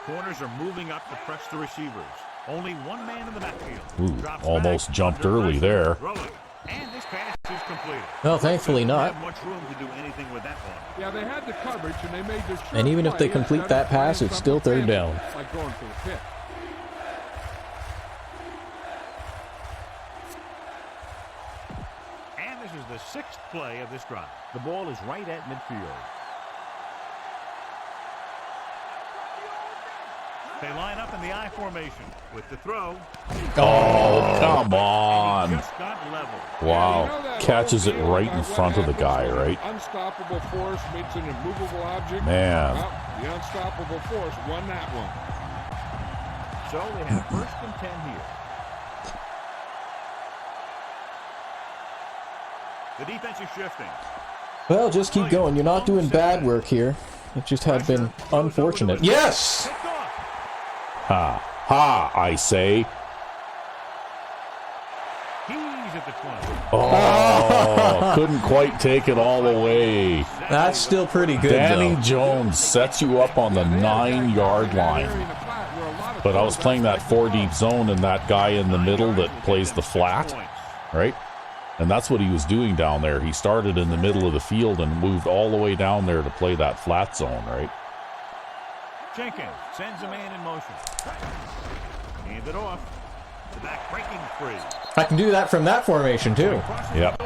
corners are moving up to press the receivers. Only one man in the backfield. Ooh, almost jumped early there. And this pass is completed. Well, thankfully not. Have much room to do anything with that one. Yeah, they had the coverage and they made the sure And even if they play complete instead that of pass, playing it's still something third down. fancy, like going for the pit. And this is the 6th play of this drive. The ball is right at midfield. They line up in the I formation with the throw. Oh, come on. Just got level. Wow. Catches it right in front of the guy, right? Unstoppable force meets an immovable object. Man. Well, the unstoppable force won that one. So they have first and 10 here. The defense is shifting. Well, just keep going. You're not doing bad work here. It just had been unfortunate. Yes! Ha. Ha, I say. He's at the 20. Oh, couldn't quite take it all the way. That's still pretty good, Danny though. Jones sets you up on the 9-yard line. But I was playing that 4-deep zone and that guy in the middle that plays the flat, right? And that's what he was doing down there. He started in the middle of the field and moved all the way down there to play that flat zone, right? Jenkins sends a man in motion. Hand it off. The back breaking free. I can do that from that formation, too. Yep.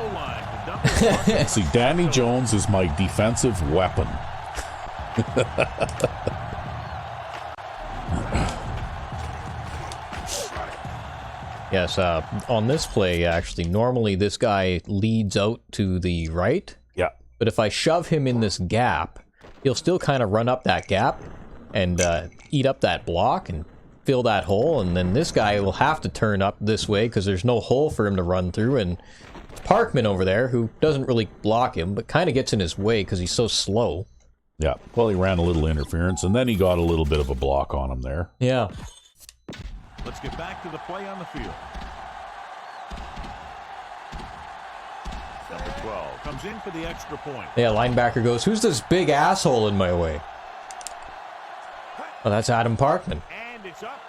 See, Danny Jones is my defensive weapon. Yes, on this play, actually, normally this guy leads out to the right. Yeah. But if I shove him in this gap, he'll still kind of run up that gap and eat up that block and fill that hole. And then this guy will have to turn up this way because there's no hole for him to run through. And Parkman over there, who doesn't really block him, but kind of gets in his way because he's so slow. Yeah. Well, he ran a little interference, and then he got a little bit of a block on him there. Yeah. Let's get back to the play on the field. Number 12 comes in for the extra point. Yeah, linebacker goes, who's this big asshole in my way? Oh, that's Adam Parkman. And it's up.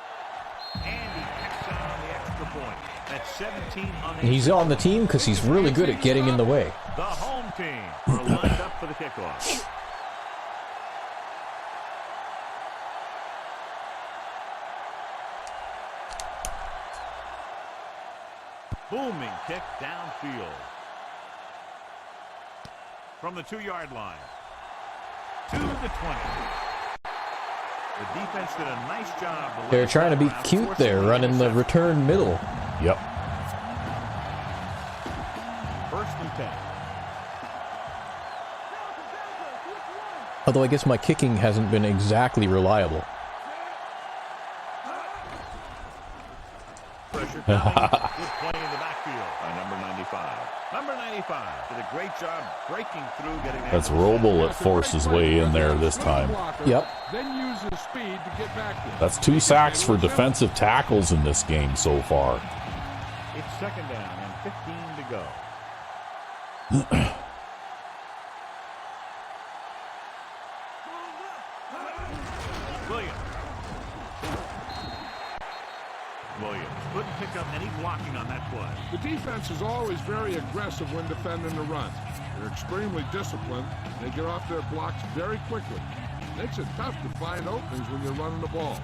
And he kicks out on the extra point. That's 17 on the... And he's on the team because he's really good at getting in the way. The home team are lined up for the kickoff. Booming kick downfield. From the 2-yard line. To the 20. The defense did a nice job. They're trying to be cute there, running the return middle. Yep. 1st and 10. Although I guess my kicking hasn't been exactly reliable. Pressure coming. Good play in the backfield by number 95. Number 95 did a great job breaking through, getting that. That's Roble that forced his way in there this time. Yep. Then use his speed to get back there. That's 2 sacks for defensive tackles in this game so far. It's 2nd down and 15 to go. Williams couldn't pick up any blocking on that play. The defense is always very aggressive when defending the run. They're extremely disciplined. They get off their blocks very quickly. Makes it tough to find openings when you're running the ball.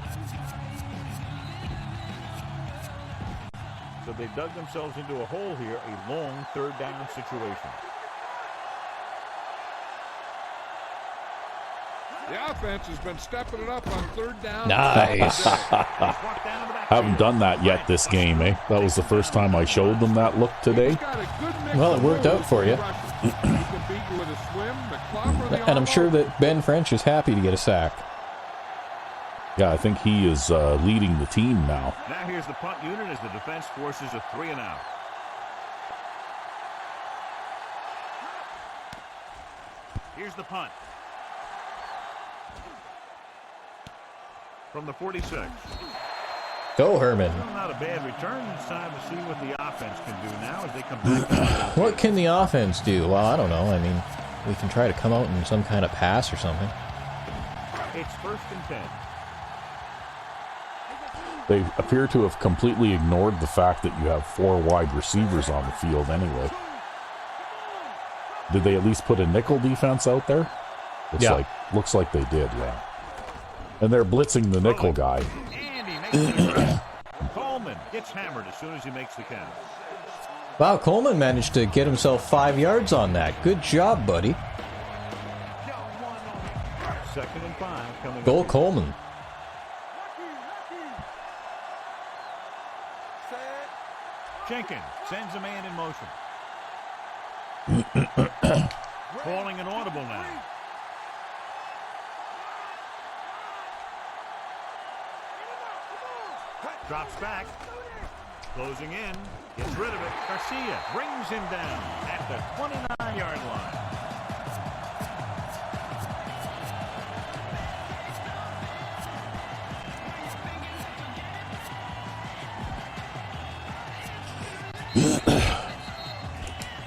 So they dug themselves into a hole here, a long 3rd down situation. The offense has been stepping it up on 3rd down. Nice. Haven't done that yet this game, eh? That was the first time I showed them that look today. Well, it worked out for you. And I'm sure that Ben French is happy to get a sack. Yeah, I think he is leading the team now. Now here's the punt unit as the defense forces a 3 and out. Here's the punt. From the 46. Go, Herman. Well, not a bad return. It's time to see what the offense can do now as they come back. What can the offense do? Well, I don't know. I mean, we can try to come out in some kind of pass or something. It's 1st and 10. They appear to have completely ignored the fact that you have 4 wide receivers on the field anyway. Did they at least put a nickel defense out there? Looks like they did, yeah. And they're blitzing the nickel guy. And he makes the Coleman gets hammered as soon as he makes the count. Wow, Coleman managed to get himself 5 yards on that. Good job, buddy. 2nd and 5 coming. Go, Coleman. Jenkins sends a man in motion. Calling an audible now. Drops back. Closing in. Gets rid of it. Garcia brings him down at the 29-yard line.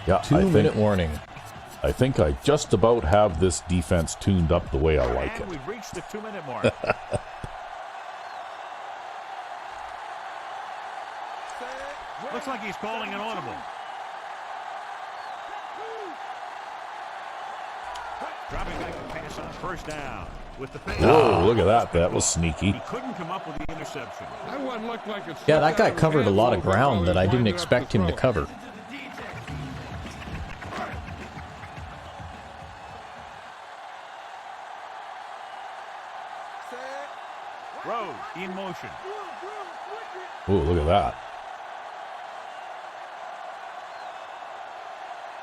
Yeah, 2-minute warning. I think I just about have this defense tuned up the way I like And it. we've reached the 2-minute mark. Looks like he's calling an audible. Dropping back to pass on 1st down. with the pass. Whoa, look at that. That was sneaky. He couldn't come up with the interception. That one looked like it Yeah, that slipped guy out of his covered a hands lot a of little bit while ground he that was I didn't winding up expect him to throw. cover. Rose in motion. Oh, look at that.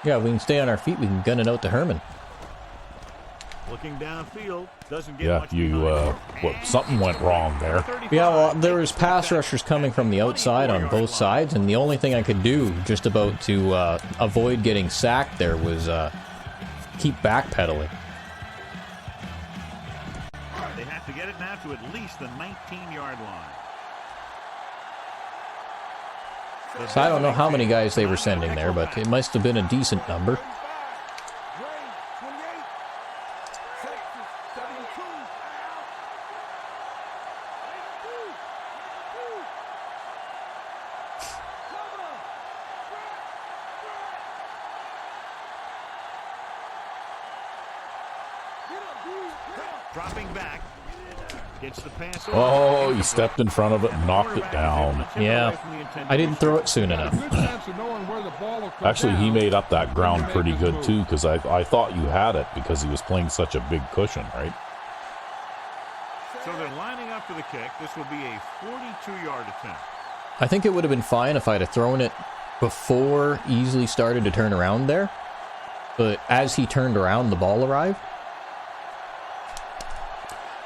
Yeah, we can stay on our feet. We can gun it out to Herman. Looking downfield, doesn't get Yeah, much you, behind. something went wrong there. Yeah, well, there was pass rushers coming from the outside on both sides, and the only thing I could do just about to avoid getting sacked there was keep backpedaling. They have to get it now to at least the 19-yard line. So I don't know how many guys they were sending there, but it must have been a decent number. Dropping back. Gets the pass. Oh, he stepped in front of it and knocked it down. Yeah, I didn't throw it soon enough. Good sense of knowing where the ball will come Actually, he down. made up that ground pretty good, too, because I thought you had it because he was playing such a big cushion, right? So they're lining up for the kick. This will be a 42-yard attempt. I think it would have been fine if I'd have thrown it before Easley started to turn around there. But as he turned around, the ball arrived.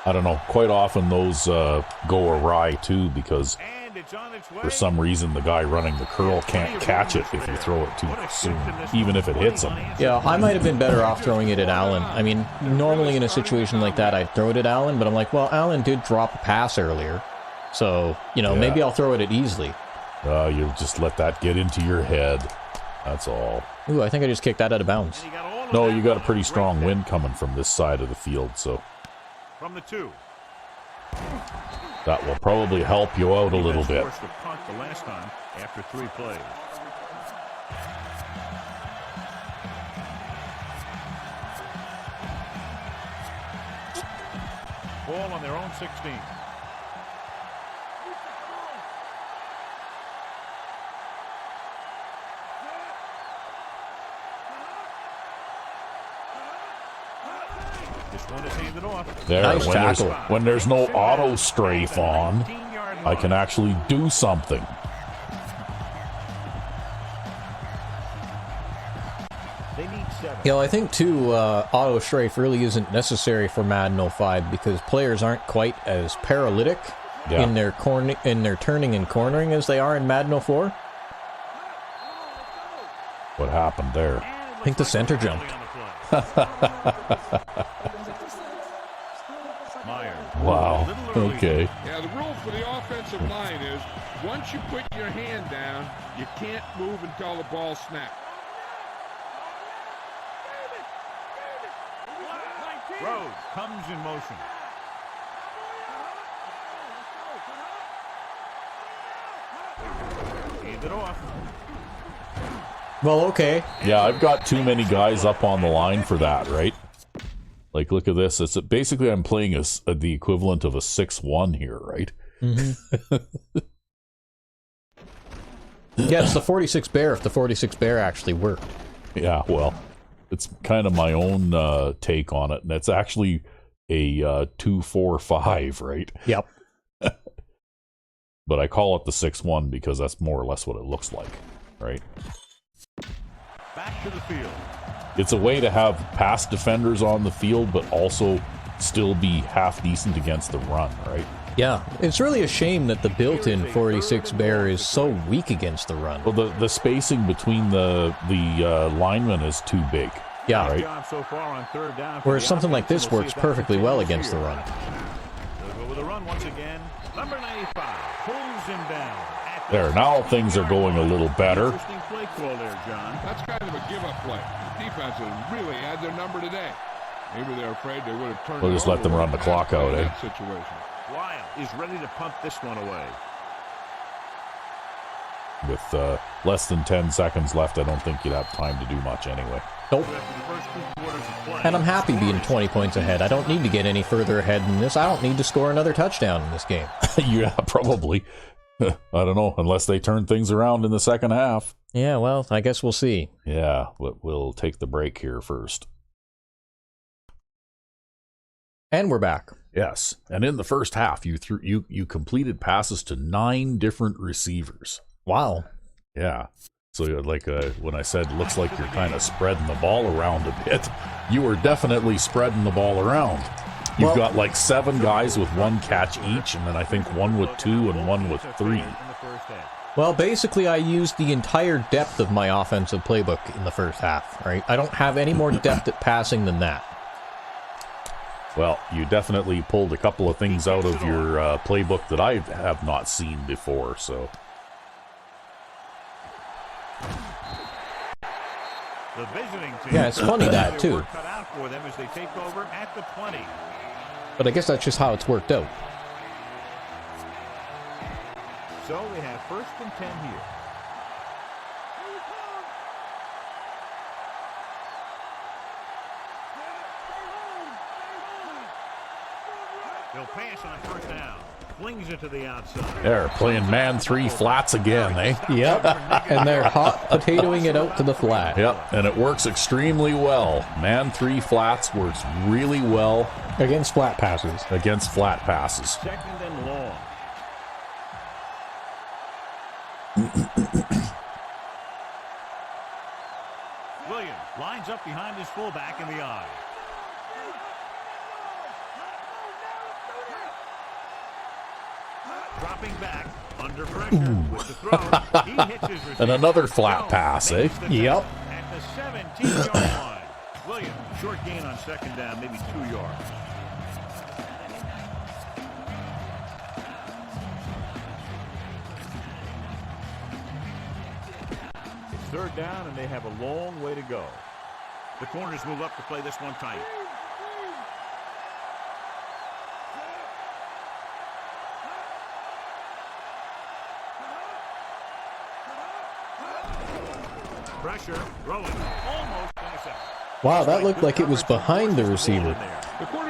I don't know. Quite often those go awry, too, because And it's on its way. for some reason the guy running the curl can't catch it if you throw it too soon, even if it hits him. Yeah, I might have been better off throwing it at Allen. I mean, normally in a situation like that, I'd throw it at Allen, but I'm like, well, Allen did drop a pass earlier. So, you know, Yeah. maybe I'll throw it at Easley. You'll just let that get into your head. That's all. Ooh, I think I just kicked that out of bounds. And he got all of No, that you got a right pretty strong there. wind coming from this side of the field, so From the 2. that will probably help you out a little bit. Forced a punt the last time after 3 plays. Ball on their own 16. This one is handed off. There, Nice tackle. when there's no auto strafe on, 19-yard I can line. actually do something. They need 7. You know, I think, too, auto strafe really isn't necessary for Madden 05 because players aren't quite as paralytic Yeah. in their turning and cornering as they are in Madden 04. What happened there? I think the center jumped. Wow. Okay. Yeah, the rule for the offensive line is once you put your hand down, you can't move until the ball snaps. Rhodes comes in motion. Handed off. Well, okay. Yeah, I've got too many guys up on the line for that, right? Like, look at this. It's basically I'm playing the equivalent of a 6-1 here, right? Yeah, it's the 46 Bear if the 46 Bear actually worked. Yeah, well, it's kind of my own take on it, and it's actually a 2-4-5, right? Yep. But I call it the 6-1 because that's more or less what it looks like, right? Back to the field. It's a way to have pass defenders on the field, but also still be half decent against the run, right? Yeah, it's really a shame that the built-in 46 Bear is so weak against the run. Well, the spacing between the linemen is too big. Yeah, Right. Job so far on 3rd down. whereas something like this works perfectly well against the run. They'll go with a run once again. Number 95 pulls him down. There, now things are going a little better. Interesting play call there, John. That's kind of a give-up play. The defense has really had their number today. Maybe they're afraid they would have turned We'll it just let them over run the and clock play out, that situation. Lyle is ready to punt this one away. With less than 10 seconds left, I don't think you'd have time to do much anyway. Nope. After the first 2 quarters of play, And I'm happy being 20 points ahead. I don't need to get any further ahead than this. I don't need to score another touchdown in this game. Yeah, probably. I don't know, unless they turn things around in the second half. Yeah, well, I guess we'll see. Yeah, we'll take the break here first. And we're back. Yes, and in the first half, you completed passes to 9 different receivers. Wow. Yeah. So like when I said, looks like you're kind of spreading the ball around a bit, you were definitely spreading the ball around. You've got like 7 guys with 1 catch each, and then I think 1 with 2 and 1 with 3. Well, basically, I used the entire depth of my offensive playbook in the first half, right? I don't have any more depth at passing than that. Well, you definitely pulled a couple of things out of your playbook that I have not seen before, so... The visiting team. Yeah, it's funny that, too. Cut out for them as they take over at the 20. But I guess that's just how it's worked out. So we have 1st and 10 here. They'll pass on 1st down. Flings it to the outside. They're playing man 3 flats again, eh? Yep. And they're hot potatoing it out to the flat. Yep, and it works extremely well. Man 3 flats works really well Against flat passes. against flat passes. 2nd and long. Williams lines up behind his fullback in the eye. Dropping back under pressure with the throw. He hits his receiver. And another flat pass, eh? Yep. At the 17-yard line. Williams, short gain on 2nd down, maybe 2 yards. It's 3rd down, and they have a long way to go. The corners move up to play this one tight. Pressure, rolling, almost intercepted. Wow, that looked like it was behind the receiver.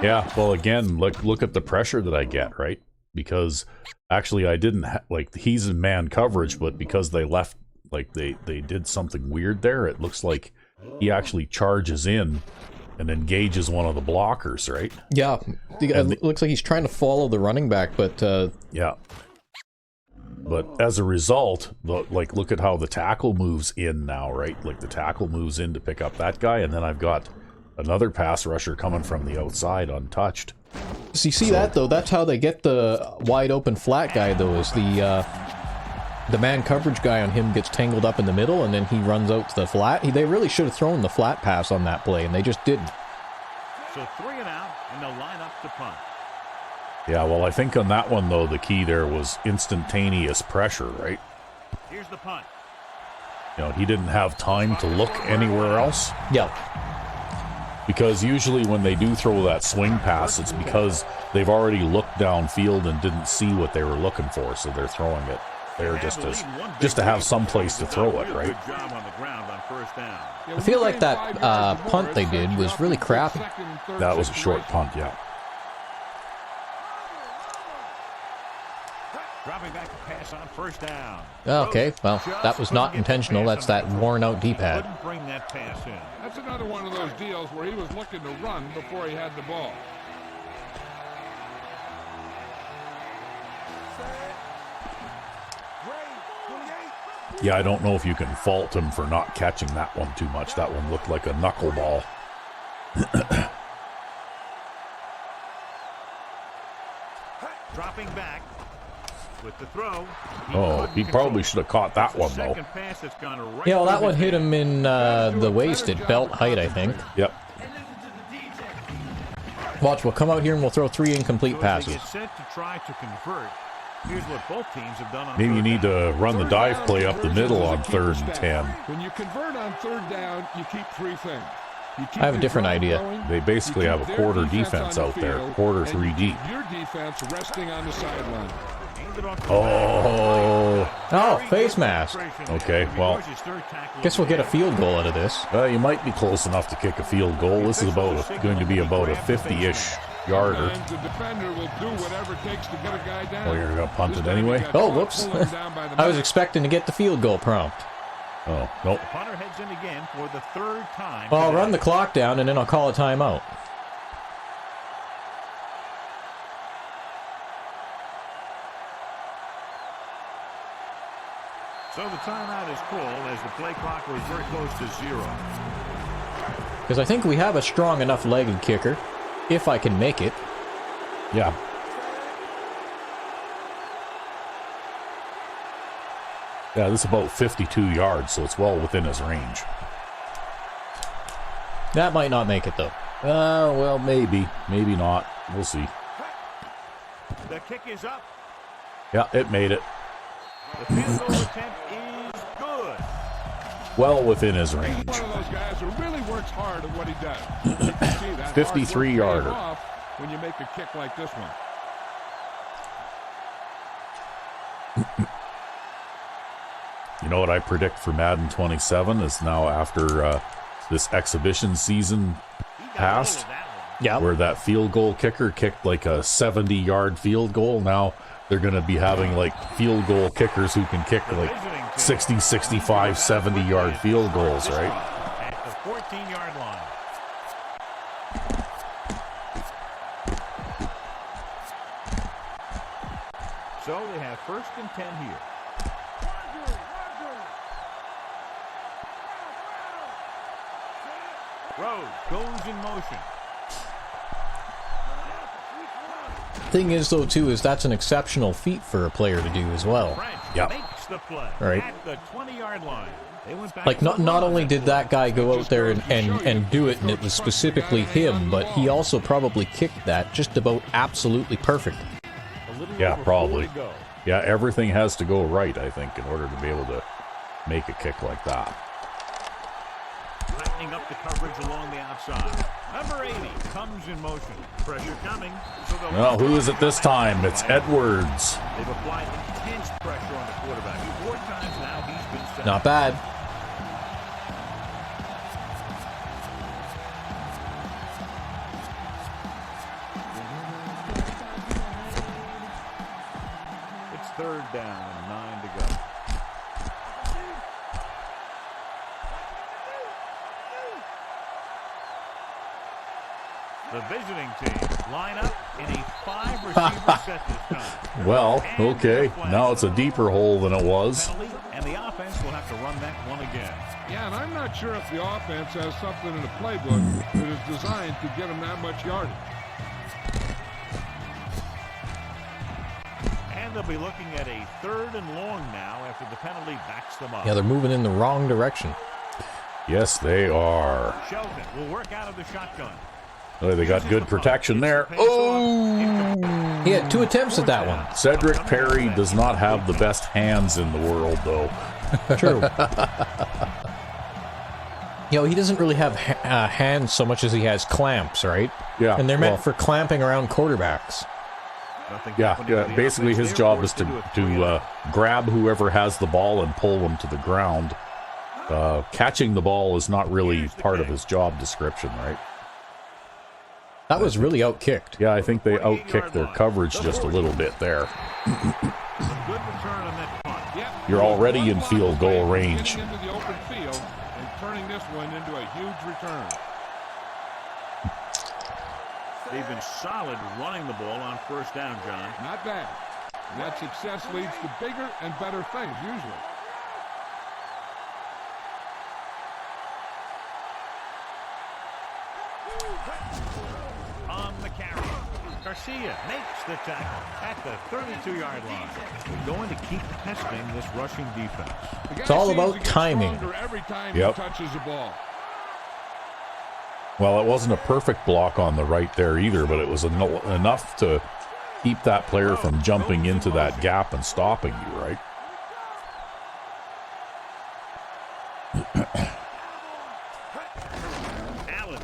Yeah, well, again, look at the pressure that I get, right? Because actually I didn't like he's in man coverage, but because they left, like they did something weird there, it looks like he actually charges in and engages one of the blockers, right? Yeah. It looks like he's trying to follow the running back, but... Yeah. But as a result, like, look at how the tackle moves in now, right? Like, the tackle moves in to pick up that guy, and then I've got another pass rusher coming from the outside untouched. So you see that, though? That's how they get the wide-open flat guy, though, is the man coverage guy on him gets tangled up in the middle, and then he runs out to the flat. They really should have thrown the flat pass on that play, and they just didn't. So 3 and out, and they'll line up to punt. Yeah, well, I think on that one, though, the key there was instantaneous pressure, right? Here's the punt. You know, he didn't have time to look anywhere else. Yeah. Because usually when they do throw that swing pass, it's because they've already looked downfield and didn't see what they were looking for, so they're throwing it there just to have some place to throw it, right? Good job on the ground on 1st down. I feel like that punt they did was really crappy. That was a short punt, yeah. Dropping back to pass on 1st down. Okay, well, that was not intentional. That's that worn-out D-pad. Couldn't bring that pass in. That's another one of those deals where he was looking to run before he had the ball. Yeah, I don't know if you can fault him for not catching that one too much. That one looked like a knuckleball. Dropping back with the throw. Oh, he probably should have caught that one, though. Second pass that's gone right Yeah, well, that through one his hit him in the waist at belt height, I think. Yep. Watch, we'll come out here and we'll throw 3 incomplete So passes. they get set to try to convert. Here's what both teams have done on Maybe you 3rd need down. to run the dive play up the middle on 3rd and 10. When you convert on 3rd down, you keep 3 things. You keep I have a your different drive idea. going, They basically you have keep a their quarter defense on out the there, field, quarter and 3 you deep. keep your defense resting on the sideline. Oh, face mask. Okay, well, Guess we'll get a field goal out of this. you might be close enough to kick a field goal. This is going to be about a 50-ish yarder. The defender will do whatever it takes to get a guy down. Oh, you're going to punt it anyway? Oh, whoops. I was expecting to get the field goal prompt. Oh, nope. The punter heads in again for the third time. Well, I'll run the clock down and then I'll call a timeout. So the timeout is called as the play clock was very close to 0. Because I think we have a strong enough legged kicker, if I can make it. Yeah. Yeah, this is about 52 yards, so it's well within his range. That might not make it, though. Well, maybe. Maybe not. We'll see. The kick is up. Yeah, it made it. The field goal attempt is good. Well within his He's range. one of those guys who really works hard at what he does. You can see that 53 hard work yarder. pays off when you make a kick like this one. You know what I predict for Madden 27 is now after this exhibition season passed, Yeah. where that field goal kicker kicked like a 70-yard field goal. Now they're going to be having like field goal kickers who can kick like 60, 65, 70-yard field goals, right? At the 14-yard line. So they have 1st and 10 here. Rose goes in motion. Thing is, though, too, is that's an exceptional feat for a player to do as well. French Yep. makes the play Right. at the 20-yard line. They went back Like, to not the run only on did that guy go out there and do it, and it was specifically him, but he also probably kicked that just about absolutely perfect. A little Yeah, over probably. 4 to go. Yeah, everything has to go right, I think, in order to be able to make a kick like that. Tightening up the coverage along the outside. Number 80 comes in motion. Pressure coming. So they'll Well, who is it this time? It's Edwards. They've applied intense pressure on the quarterback. 4 times now he's been set. Not bad. It's 3rd down and 9 to go. The visiting team line up in a 5-receiver set this time. Well, okay. Now it's a deeper hole than it was. Penalty, and the offense will have to run that one again. Yeah, and I'm not sure if the offense has something in the playbook that is designed to get them that much yardage. And they'll be looking at a 3rd and long now after the penalty backs them up. Yeah, they're moving in the wrong direction. Yes, they are. Shelton will work out of the shotgun. Oh, they got good protection there. Oh! He had 2 attempts at that one. Cedric Perry does not have the best hands in the world, though. True. You know, he doesn't really have hands so much as he has clamps, right? Yeah, And they're meant well- for clamping around quarterbacks. Nothing Yeah, happening yeah. on the Basically, offense. his They're job forced is into a to 3-and-out. grab whoever has the ball and pull them to the ground. Catching the ball is not really part of his job description, right? That was really outkicked. Yeah, I think they outkicked their coverage just a little bit there. Good return on that punt. Yep. You're already in field goal range. Getting into the open field and turning this one into a huge return. They've been solid running the ball on 1st down, John. Not bad. That success leads to bigger and better things, usually. On the carry. Garcia makes the tackle at the 32-yard line. They're going to keep testing this rushing defense. It's all about timing. Every time Yep. he touches the ball. Well, it wasn't a perfect block on the right there either, but it was enough to keep that player from jumping into that gap and stopping you, right? Allen.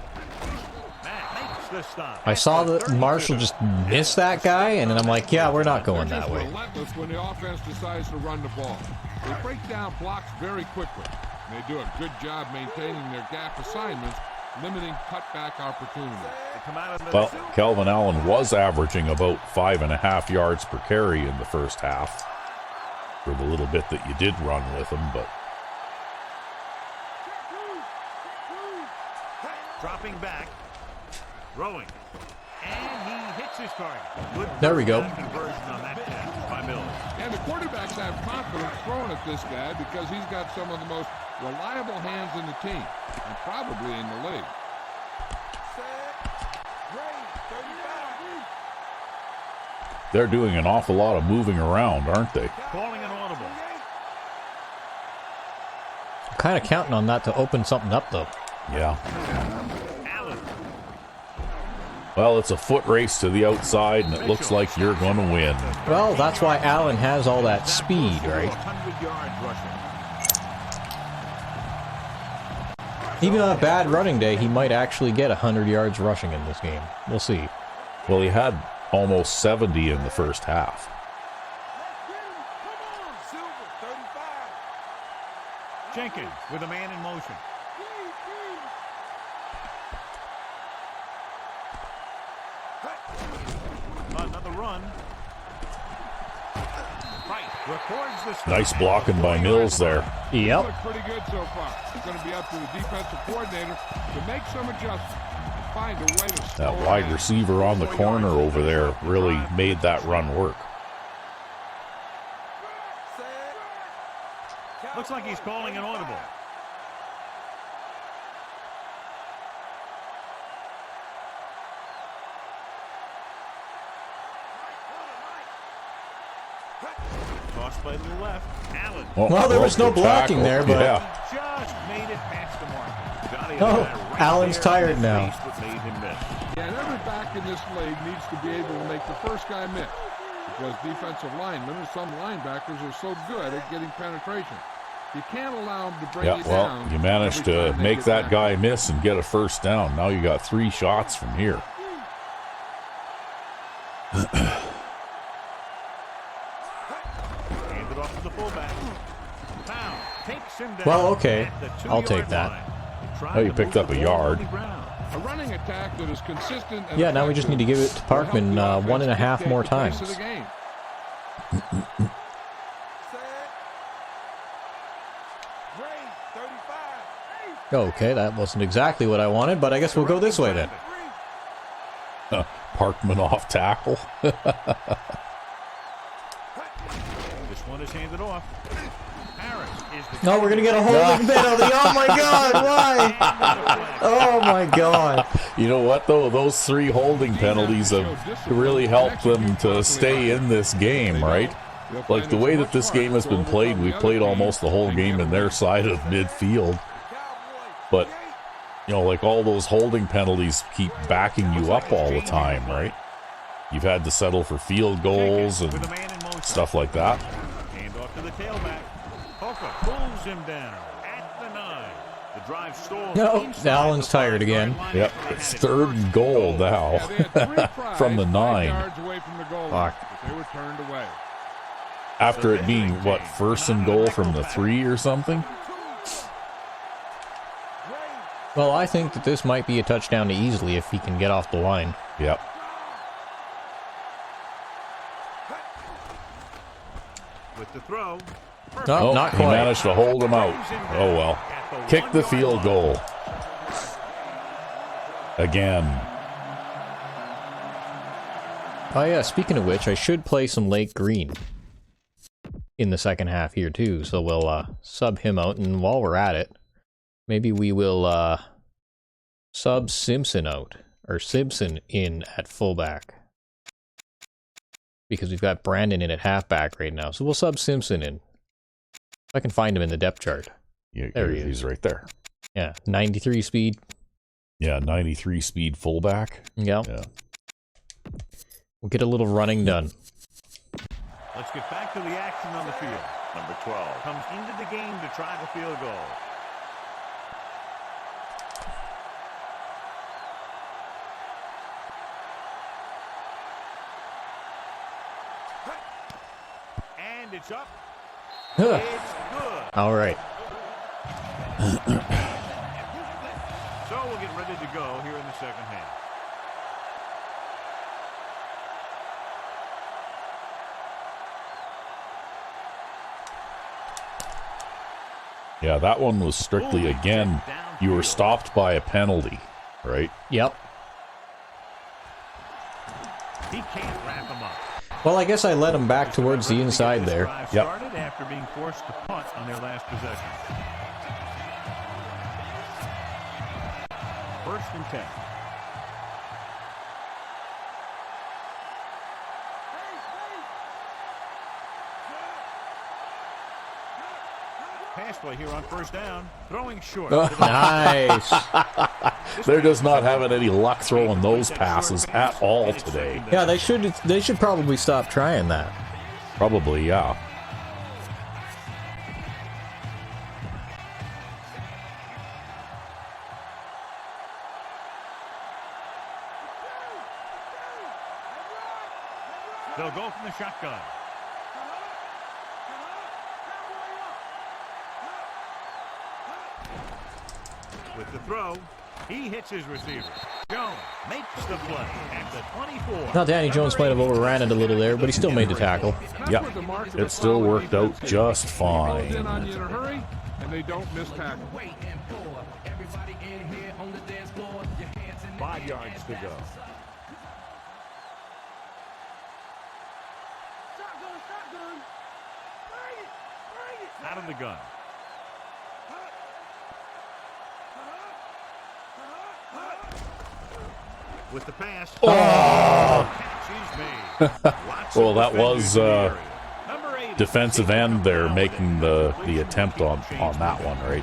Matt makes the the stop. I saw that Marshall just miss that guy, and then I'm like, yeah, we're not going that way. Relentless when the offense decides to run the ball. They break down blocks very quickly. They do a good job maintaining their gap assignments, limiting cutback opportunities. Well, Calvin Allen was averaging about 5.5 yards per carry in the first half for the little bit that you did run with him, but Dropping back, throwing, and he hits his target. Good There we go. conversion on that catch by Mills. And the quarterbacks have confidence throwing at this guy because he's got some of the most reliable hands in the team, and probably in the league. they're doing an awful lot of moving around, aren't they? Calling an audible. I'm kind of counting on that to open something up, though. Yeah. Allen. Well, it's a foot race to the outside, and it looks like you're going to win. Well, that's why Allen has all that speed, right? 100 yards rushing. Even on a bad running day, he might actually get 100 yards rushing in this game. We'll see. Well, he had almost 70 in the first half. Jenkins with a man in motion. Another run. Price records the stop. Nice blocking by Mills there. Yep. Look pretty good so far. It's going to be up to the defensive coordinator to make some adjustments and find a way to slow That wide down. receiver on the corner over there really made that run work. Looks like he's calling an audible. Toss play to the left. Allen Well, there was no good blocking tackle. there, but- Yeah. just made it past the mark. Johnny Oh, had that right Allen's there tired in his now. face that made him miss. Yeah, and every back in this league needs to be able to make the first guy miss because defensive linemen and some linebackers are so good at getting penetration. You can't allow them to bring Yeah, you well, down. you managed every to time they make get that back. guy miss and get a first down. Now you got 3 shots from here. Hand it off to the fullback. Pound takes him down Well, okay. at the 2-yard I'll take that. line. He tried Oh, you to picked move up the a ball yard. on the ground. A running attack that is consistent. And Yeah, now we just need to give it to effective will help Parkman the offense 1.5 more dictate the pace times. of the game. Okay, that wasn't exactly what I wanted, but I guess we'll go this way then. Parkman off tackle. This one is handed off. Harris is the No, we're going to get a holding penalty. Oh, my God. Why? Oh, my God. You know what, though? Those 3 holding penalties have really helped them to stay in this game, right? Like the way that this game has been played, we've played almost the whole game in their side of midfield. But, you know, like all those holding penalties keep backing you up all the time, right? You've had to settle for field goals and with a man in motion. stuff like that. Hand off to the tailback. Hoka pulls him down at the 9. The drive stalls. No, inside Allen's the tired 5-yard again. line Yep, after they it's had it. 3rd and goal now Yeah, they had 3 tries, from the 5 9. yards away from the goal line, Fuck. but they were turned away. After it being, what, 1st and goal from the 3 or something? Well, I think that this might be a touchdown to Easley if he can get off the line. Yep. With the throw. No, Oh, not he quite. managed to hold him out. Oh, well. Kick the field goal. Again. Oh, yeah, speaking of which, I should play some Lake Green in the second half here, too. So we'll sub him out, and while we're at it, maybe we will sub Simpson out, or Simpson in at fullback. Because we've got Brandon in at halfback right now. So we'll sub Simpson in. If I can find him in the depth chart. There he is. He's right there. Yeah, 93 speed. Yeah, 93 speed fullback. Yeah. Yeah. We'll get a little running done. Let's get back to the action on the field. Number 12 comes into the game to try the field goal. And it's up. Huh. It's good. All right. So we'll get ready to go here in the second half. Yeah, that one was strictly, again, you were stopped by a penalty, right? Yep. He can't wrap him up. Well, I guess I led him back towards the inside there. Yep. Started after being forced to punt on their last possession. 1st and 10. Pass play here on 1st down. Throwing short. Nice. They're just not having any luck throwing those passes at all today. Yeah, they should probably stop trying that. Probably, yeah. They'll go from the shotgun. With the throw, he hits his receiver. Jones makes the play at the 24. Now, Danny Jones might have overran it a little there, but he still made the tackle. Yep. It still worked out just fine. In on you in a hurry, and they don't miss tackle. 5 yards to go. Out of the gun. With the pass. Well, that was defensive end there making the attempt on that one, right?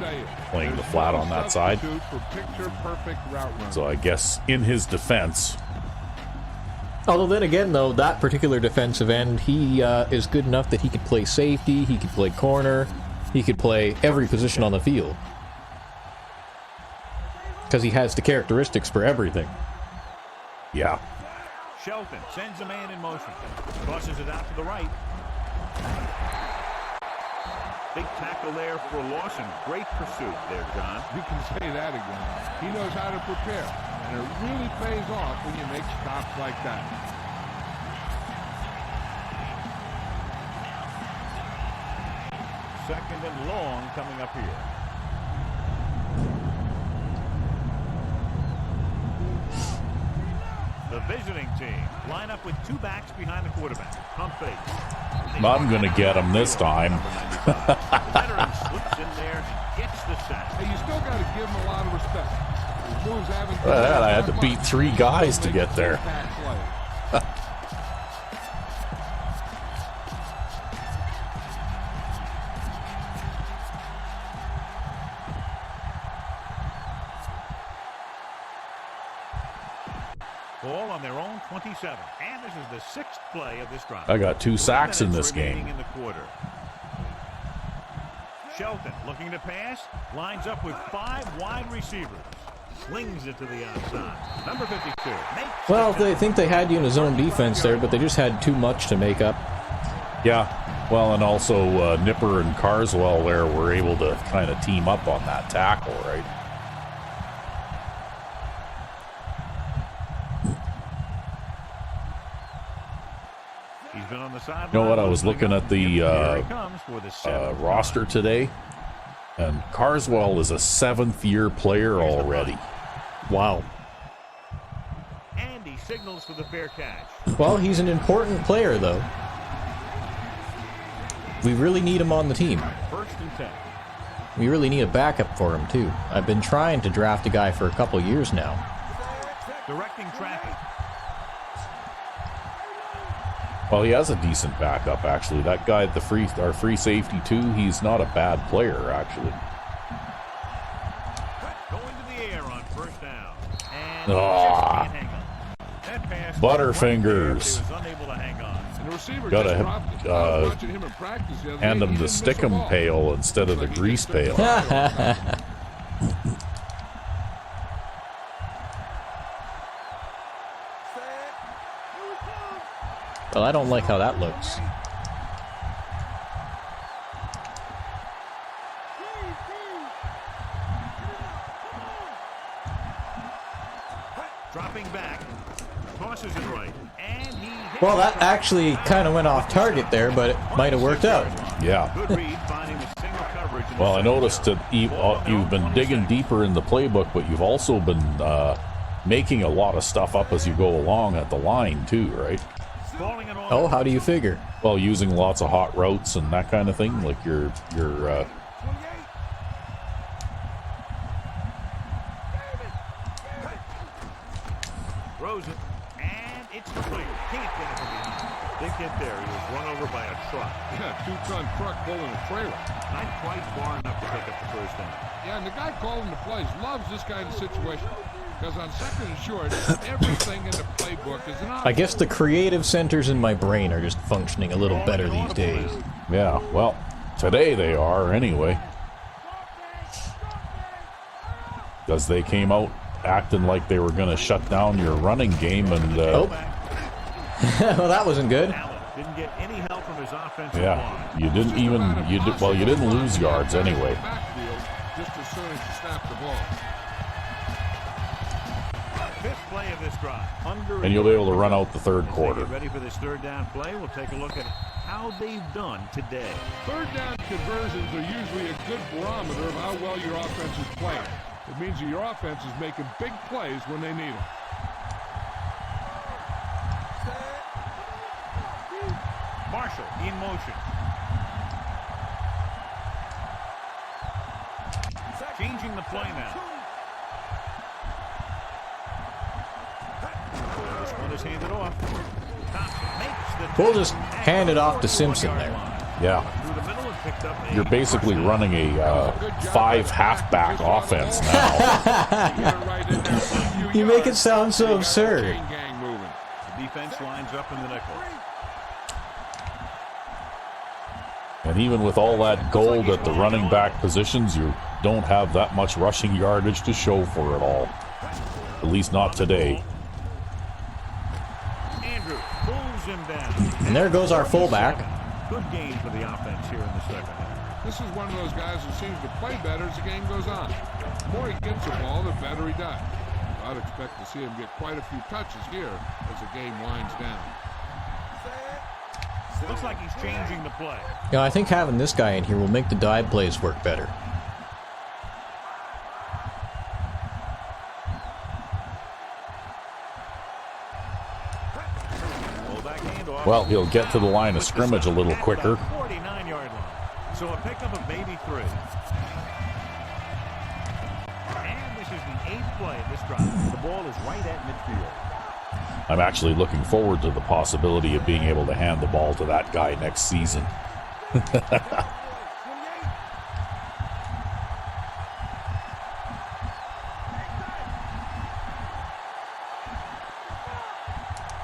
Playing the flat on that side. So I guess in his defense. Although then again, though, that particular defensive end, he is good enough that he could play safety, he could play corner, he could play every position on the field. Because he has the characteristics for everything. Yeah. Shelton sends a man in motion. Tosses it out to the right. Big tackle there for Lawson. Great pursuit there, John. You can say that again. He knows how to prepare. And it really pays off when you make stops like that. Second and long coming up here. The visiting team line up with 2 backs behind the quarterback. Pump fake. I'm going to get him this time. The veteran slips in there and gets the sack. Hey, you still got to give him a lot of respect. His moves haven't been I had to beat 3 guys to get there. Ball on their own 27. And this is the 6th play of this drive. I got 2 sacks in this game. In the quarter. Shelton looking to pass. Lines up with 5 wide receivers. Slings it to the outside. Number 52. Well, they think they had you in a zone defense there, but they just had too much to make up. Yeah. Well, and also Nipper and Carswell there were able to kind of team up on that tackle, right? He's been on the sideline. You know what? I was looking at the roster today, and Carswell is a 7th-year player already. Wow. And he signals for the fair catch. Well, he's an important player, though. We really need him on the team. 1st and 10. We really need a backup for him, too. I've been trying to draft a guy for a couple years now. Directing traffic. Well, he has a decent backup, actually. That guy at our free safety, too, he's not a bad player, actually. Going to the air on 1st down. And Ah. can't hang on. That pass Butterfingers. was unable to hang on. And the receiver Gotta just dropped it. I was watching him in practice the other Hand day. him He the didn't miss a stickum ball. pail instead of the grease pail. Well, I don't like how that looks. Well, that actually kind of went off target there, but it might have worked out. Yeah. Good read, finding the single coverage in the Well, I second noticed that you've been digging deeper in the playbook, but you've also been making a lot of stuff up as you go along at the line too, right? Falling it on Oh, how do you figure? Well, using lots of hot routes and that kind of thing, like your throws it, and it's complete. Can't get it from behind. Didn't get there. He was run over by a truck. Yeah, two-ton truck pulling a trailer. Not quite far enough to pick up the first down. Yeah, and the guy calling the plays loves this kind of situation. Because on second and short, everything in the playbook is an option. I guess the creative centers in my brain are just functioning a little better these days. yeah. Well, today they are anyway, because they came out acting like they were going to shut down your running game, and Oh. Well, that wasn't good. Allen didn't get any help from his offensive yeah, line. you didn't even you didn't lose yards anyway. Backfield just as soon as you snap the ball. Fifth play of this drive. And you'll be able to run out the third quarter. Get ready for this third down play. We'll take a look at how they've done today. Third down conversions are usually a good barometer of how well your offense is playing. It means that your offense is making big plays when they need them. Marshall in motion. Changing the play now. This one is handed off. Thompson makes the We'll just hand it off to Simpson there. Yeah, through the middle and picked up a you're basically running a 5 halfback offense now. You make it sound so absurd. Gang moving. The defense lines up in the nickel. And even with all that gold at the running back positions, you don't have that much rushing yardage to show for it all. At least not today. Andrew pulls him down. And there goes our fullback. Good game for the offense here in the second half. This is one of those guys who seems to play better as the game goes on. The more he gets the ball, the better he does. I'd expect to see him get quite a few touches here as the game winds down. Looks like he's changing the play. You know, I think having this guy in here will make the dive plays work better. Well, he'll get to the line of scrimmage a little quicker. 49-yard line. So a pickup of maybe 3. And this is the 8th play of this drive. The ball is right at midfield. I'm actually looking forward to the possibility of being able to hand the ball to that guy next season.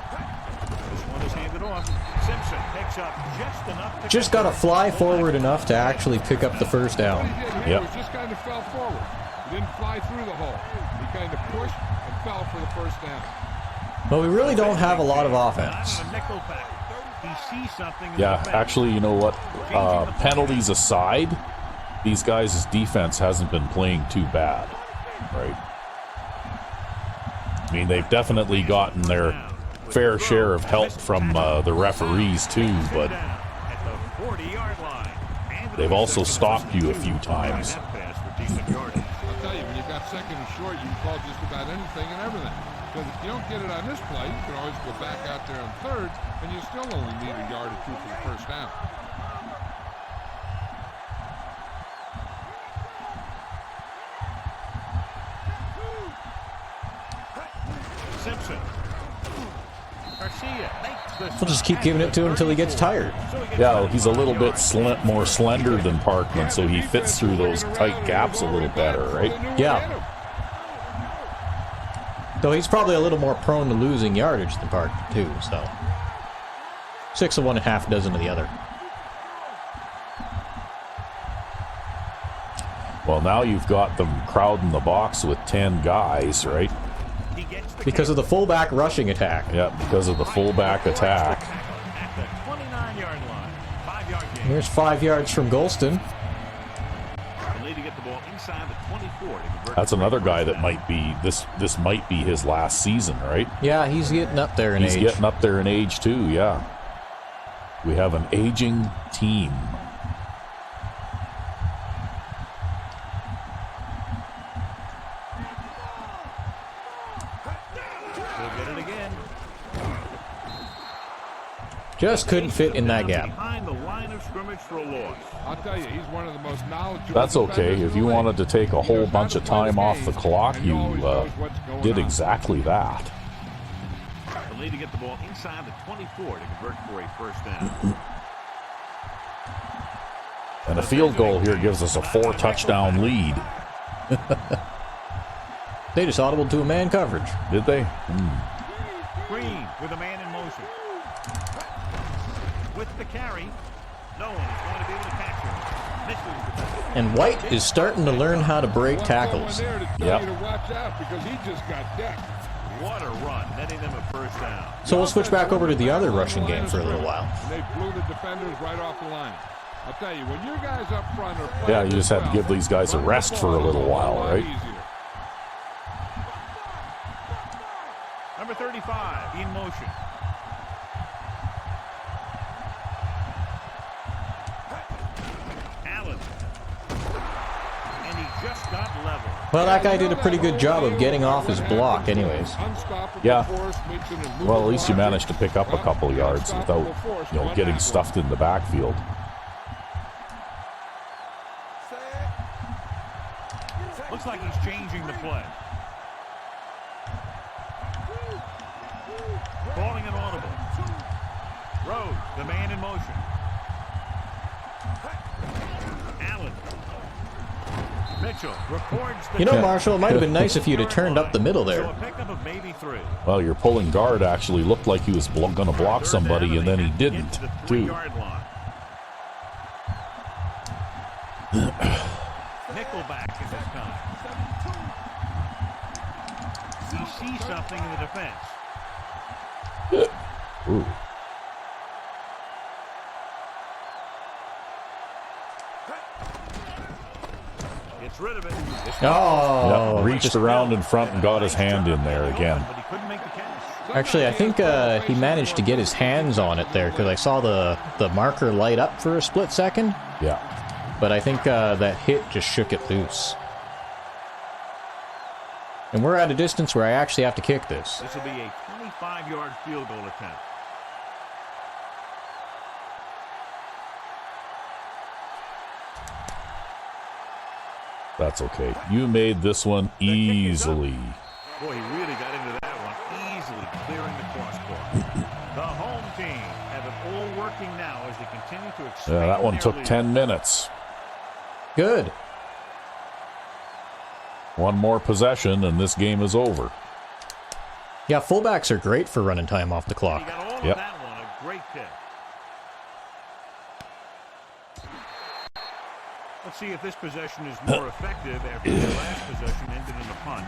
This one is handed off. Simpson picks up just enough to Just got to fly forward enough to actually pick up the first down. What he did here Yep. was just kind of fell forward. He didn't fly through the hole. He kind of pushed and fell for the first down. But we really don't have a lot of offense. on a nickel back. He sees something. in Yeah, the back. actually, you know what? Penalties aside, these guys' defense hasn't been playing too bad, right? I mean, they've definitely gotten their fair share of help from the referees too, but At the 40-yard line. And they've also stopped you a few times. That pass for decent yardage. I'll tell you, when you got second and short, you can call just about anything and everything. Because if you don't get it on this play, you can always go back out there on third, and you still only need a yard or 2 for the first down. Simpson. Garcia makes the We'll just keep giving it to him until he gets tired. Yeah, he's a little bit more slender than Parkman, so he fits through those tight gaps a little better, right? Yeah. Though he's probably a little more prone to losing yardage than Park, too, so. 6 of one and half dozen of the other. Well, now you've got them crowding the box with 10 guys, right? He gets the Because of the fullback rushing attack. Yeah, because of the fullback attack. at the 29-yard line. 5-yard gain. Here's 5 yards from Golston. The need to get the ball inside the 24 to convert. That's another guy that might be this might be his last season, right? Yeah, he's getting up there in age. He's getting up there in age too, yeah. We have an aging team. He'll get it again. Just couldn't fit in that gap. Behind the line of scrimmage for a loss. I'll tell you, he's one of the most knowledgeable. That's okay. defenders If in you the wanted league. to take a He whole knows how bunch to of play time off the game, clock, and he you always knows what's going did on. exactly that. They'll need to get the ball inside the 24 to convert for a first down. And a field goal here gives us a 4-touchdown lead. They just audibled to a man coverage. Did they? Green with a man in motion. With the carry, no one is going to be able to catch him. Misses the tackle. And White is starting to learn how to break One tackles. there to tell Yep. you to watch out because he just got decked. What a run, netting them a first down. So we'll switch back over to the other rushing game for a little while. They blew the defenders right off the line. I'll tell you, when your guys up front are playing Yeah, you just have to give these guys a running the rest for a ball little is while, lot right? easier. Number 35 in motion. Allen. And he just got level. Well, that guy did a pretty good job of getting off his block anyways. Unstoppable Yeah. force makes an immovable Well, at least you object. managed to pick up a couple yards without, getting stuffed in the backfield. Looks like he's changing the play. Calling an audible. Rhodes, the man in motion. Allen. Mitchell records the You know, Marshall, it might have been nice if you'd have turned up the middle So there. a pickup of maybe 3. Well, your pulling guard actually looked like he was going to block somebody, and then he didn't, The too. 3-yard line. Nickelback in this time. He sees something in the defense. Ooh. Gets rid of it. Oh, Yep, reached around in front and got his hand in there again. But he couldn't make the catch. actually, I think he managed to get his hands on it there because I saw the marker light up for a split second. Yeah. But I think that hit just shook it loose. And we're at a distance where I actually have to kick this. This will be a 25-yard field goal attempt. That's okay. You made this one easily. Boy, he really got into that one, easily clearing the crossbar. The home team have it all working now as they continue to expand. Yeah, that one their took lead. 10 minutes. Good. One more possession, and this game is over. Yeah, fullbacks are great for running time off the He clock. got all Yep. of that one. A great kick. Let's see if this possession is more effective after the last possession ended in a punt.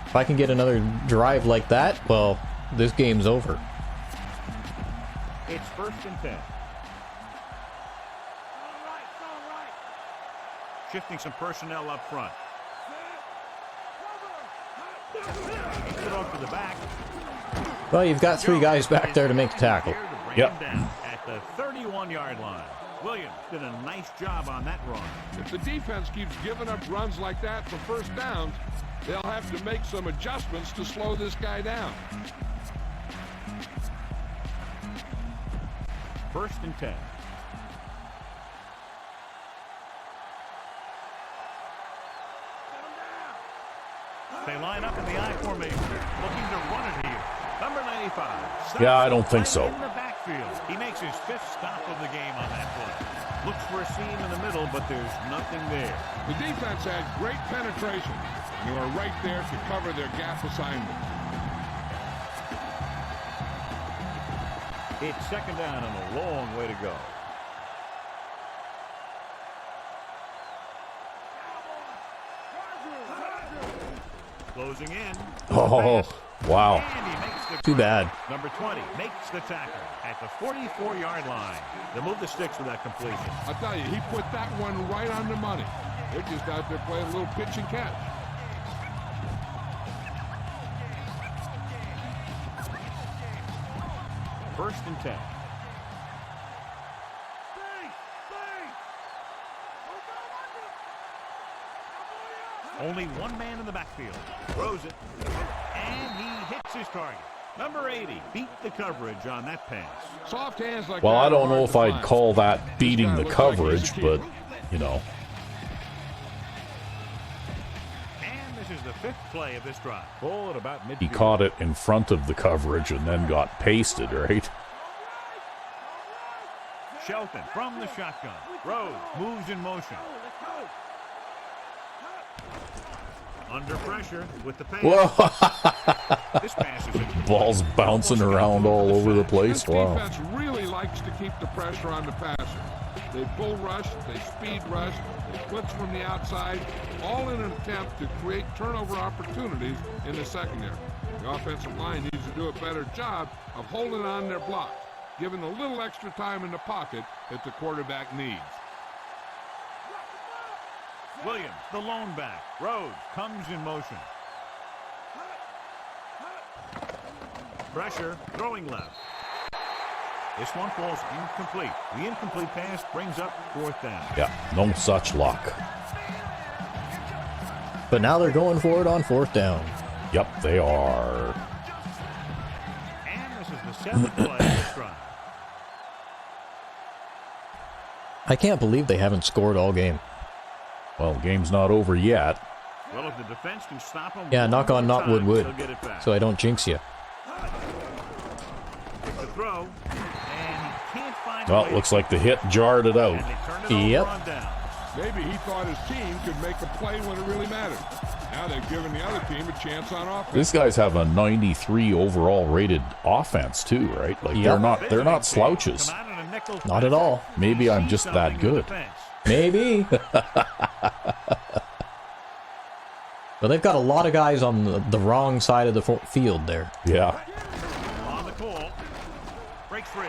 If I can get another drive like that, well, this game's over. It's 1st and 10. Shifting some personnel up front. Put off to the back. Well, you've got 3 guys back there to make the tackle. Yep. Down at the 31-yard line. Williams did a nice job on that run. If the defense keeps giving up runs like that for first downs, they'll have to make some adjustments to slow this guy down. 1st and 10. They line up in the I formation, looking to run it here. Number 95. Yeah, I don't think so. In the backfield. He makes his 5th stop of the game on that play. Looks for a seam in the middle, but there's nothing there. The defense had great penetration. They were right there to cover their gap assignment. It's 2nd down and a long way to go. Closing in. Oh, wow. And he makes the Too bad. Number 20 makes the tackle at the 44-yard line. They move the sticks with that completion. I'll tell you, he put that one right on the money. They're just out there playing a little pitch and catch. First and 10. Only one man in the backfield. Throws it. And he hits his target. Number 80 beat the coverage on that pass. Soft hands like Well, that I don't are know hard if to I'd find. call that beating the This guy looks like he's a coverage, keeper. but, you know. And this is the 5th play of this drive. Ball at about midfield. He caught it in front of the coverage and then got pasted, right? Shelton from the shotgun. Rose moves in motion. Under pressure with the pass. Whoa! This pass is Ball's bouncing around all over the place. This Wow. defense really likes to keep the pressure on the passer. They bull rush, they speed rush, they blitz from the outside, all in an attempt to create turnover opportunities in the secondary. The offensive line needs to do a better job of holding on their blocks, giving a little extra time in the pocket that the quarterback needs. Williams, the lone back. Rhodes comes in motion. Pressure, throwing left. This one falls incomplete. The incomplete pass brings up 4th down. Yeah, no such luck. But now they're going for it on 4th down. Yep, they are. And this is the 7th play of this drive. I can't believe they haven't scored all game. Well, the game's not over yet. Well, if the defense can stop them, Yeah, knock on not wood wood, they'll get it back. so I don't jinx you. The throw, and he can't find Well, a it way. looks like the hit jarred it And out. they turn it over Yep. on down. Maybe he thought his team could make a play when it really mattered. Now they've given the other team a chance on offense. These guys have a 93 overall rated offense too, right? Like Yep. they're not slouches. Come out in a nickel Not at all. Maybe I'm See just something that in good. defense. Maybe. But they've got a lot of guys on the wrong side of the field there. Yeah. On the call. Breaks free.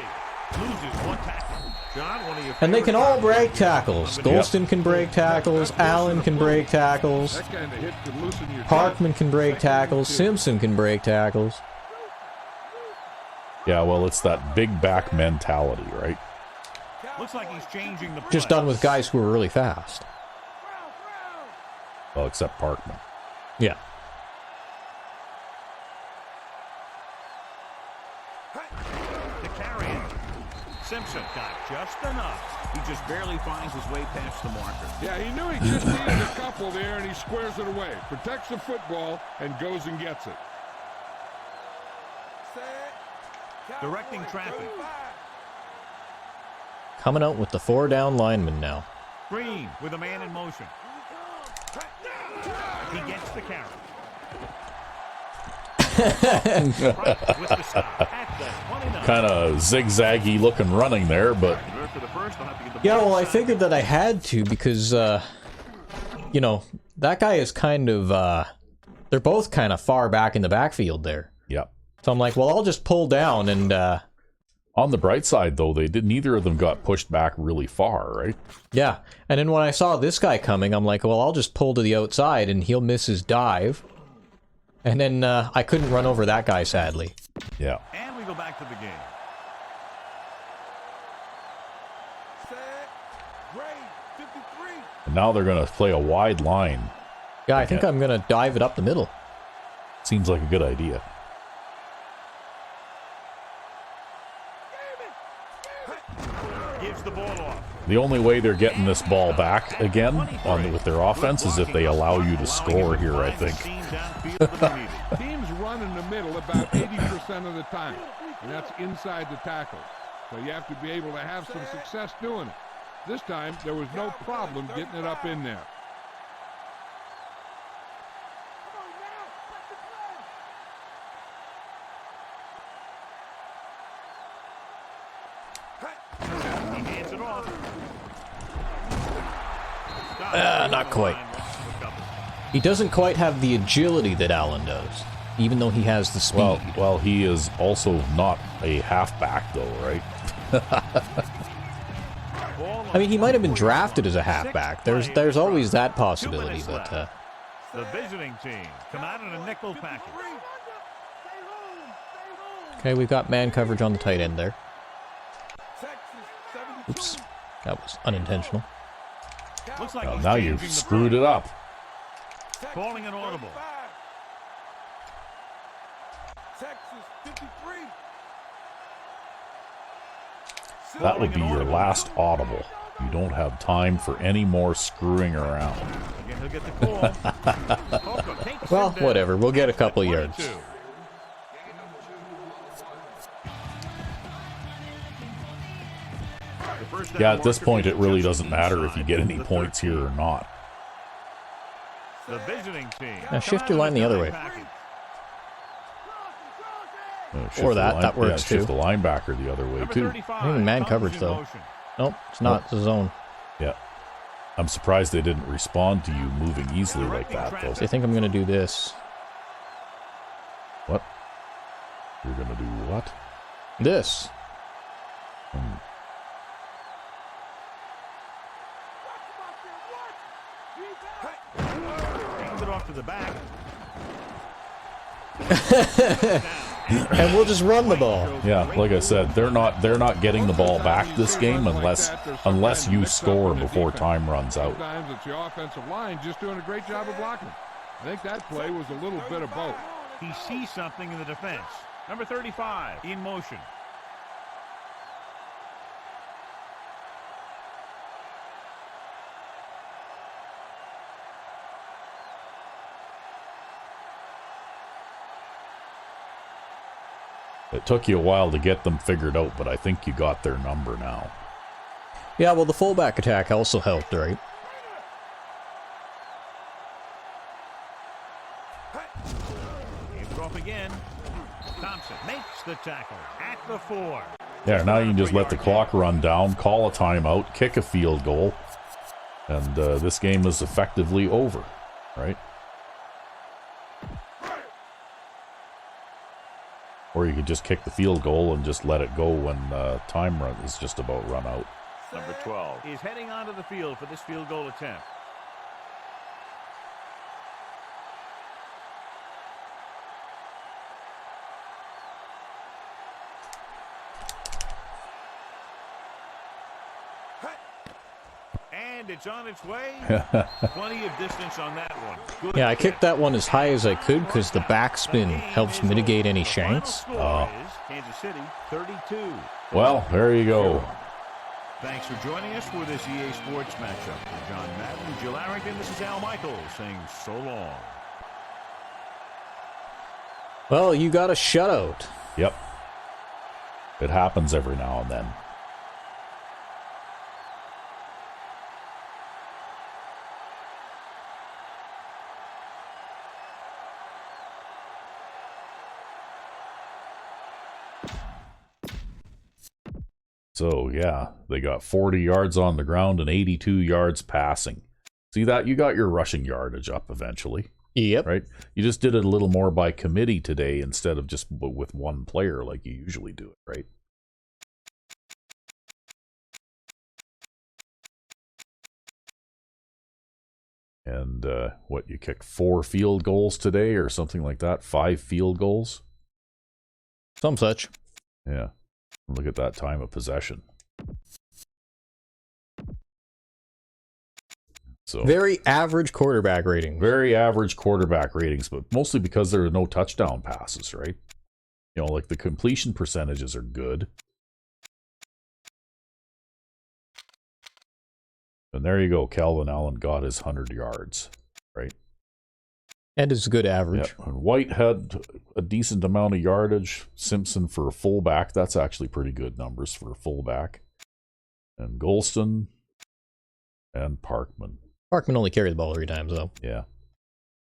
Loses one tackle. John, one of your And they favorite can all break tackles. tackles. Golston can break tackles. Allen can break tackles. That kind of hit could loosen your Parkman can break tackles. Simpson can break tackles. Yeah, well, it's that big back mentality, right? Looks like he's changing the Just play. done with guys who are really fast. Well, except Parkman. Yeah. To carry it. Simpson got just enough. He just barely finds his way past the marker. Yeah, he knew he just needed a couple there, and he squares it away. Protects the football and goes and gets it. Directing traffic. Coming out with the 4 down lineman now. Green with a man in motion. He gets the carry. Right with the stop at the 29. Kind of zigzaggy looking running there, but Convert for the first, they'll have to get the Yeah, ball well, I inside. figured that I had to because, you know, that guy is kind of, they're both kind of far back in the backfield there. yeah. So I'm like, well, I'll just pull down and, On the bright side, though, neither of them got pushed back really far, right? yeah. And then when I saw this guy coming, I'm like, well, I'll just pull to the outside and he'll miss his dive. And then I couldn't run over that guy, sadly. Yeah. And we go back to the game. And now they're going to play a wide line. Yeah, I think I'm going to dive it up the middle. Seems like a good idea. Gives the ball off. The only way they're getting this ball back again with their offense is if they allow you to score here, I think. Teams run in the middle about 80% of the time, and that's inside the tackle. So you have to be able to have some success doing it. This time, there was no problem getting it up in there. He hands it off. Not quite. He doesn't quite have the agility that Allen does. even though he has the speed. Well, he is also not a halfback, though, right? I mean, he might have been drafted as a halfback. There's always that possibility, but the visiting team come out in a nickel package. okay, we've got man coverage on the tight end there. Oops, that was unintentional. Looks like Well, now you've screwed it up. Calling an audible. That would be your last audible. You don't have time for any more screwing around. Again, he'll get the call. Well, whatever. We'll get a couple yards. Yeah, at this point, it really doesn't matter if you get any points here or not. The visiting team. Now shift your line the other way. Or that works too. Shift the linebacker the other way too. Even man coverage though. Nope, it's not. It's a zone. Yeah. I'm surprised they didn't respond to you moving easily like that, though. So I think I'm going to do this. What? You're going to do what? This. Hands it off to the back. And we'll just run the ball. Yeah, like I said, they're not getting the ball back this game unless you score before time runs out. Sometimes it's the offensive line just doing a great job of blocking. I think that play was a little bit of both. He sees something in the defense. Number 35 in motion. It took you a while to get them figured out, but I think you got their number now. Yeah, well, the fullback attack also helped, right? Hands off again. Thompson makes the tackle at the 4. Yeah, now you can just let the clock run down, call a timeout, kick a field goal, and this game is effectively over, right? Or you could just kick the field goal and just let it go when time run is just about run out. Number 12 is heading onto the field for this field goal attempt. And it's on its way. Plenty of distance on that one. Good Yeah, I kicked that one as high as I could because the backspin helps mitigate any shanks. Kansas City 32. Well, there you go. Thanks for joining us for this EA Sports matchup. For John Madden, Jill Arrington, this is Al Michaels saying so long. Well, you got a shutout. Yep. It happens every now and then. So, yeah, they got 40 yards on the ground and 82 yards passing. See that? You got your rushing yardage up eventually. Yep. Right? You just did it a little more by committee today instead of just with one player like you usually do it, right? And what, you kicked 4 field goals today or something like that? 5 field goals? Some such. Yeah. Look at that time of possession. So Very average quarterback rating. very average quarterback ratings, but mostly because there are no touchdown passes, right? You know, like the completion percentages are good. And there you go. Calvin Allen got his 100 yards, right? And it's a good average. Yeah. And White had a decent amount of yardage. Simpson for a fullback, that's actually pretty good numbers for a fullback. And Golston and Parkman. Parkman only carried the ball 3 times, though. Yeah.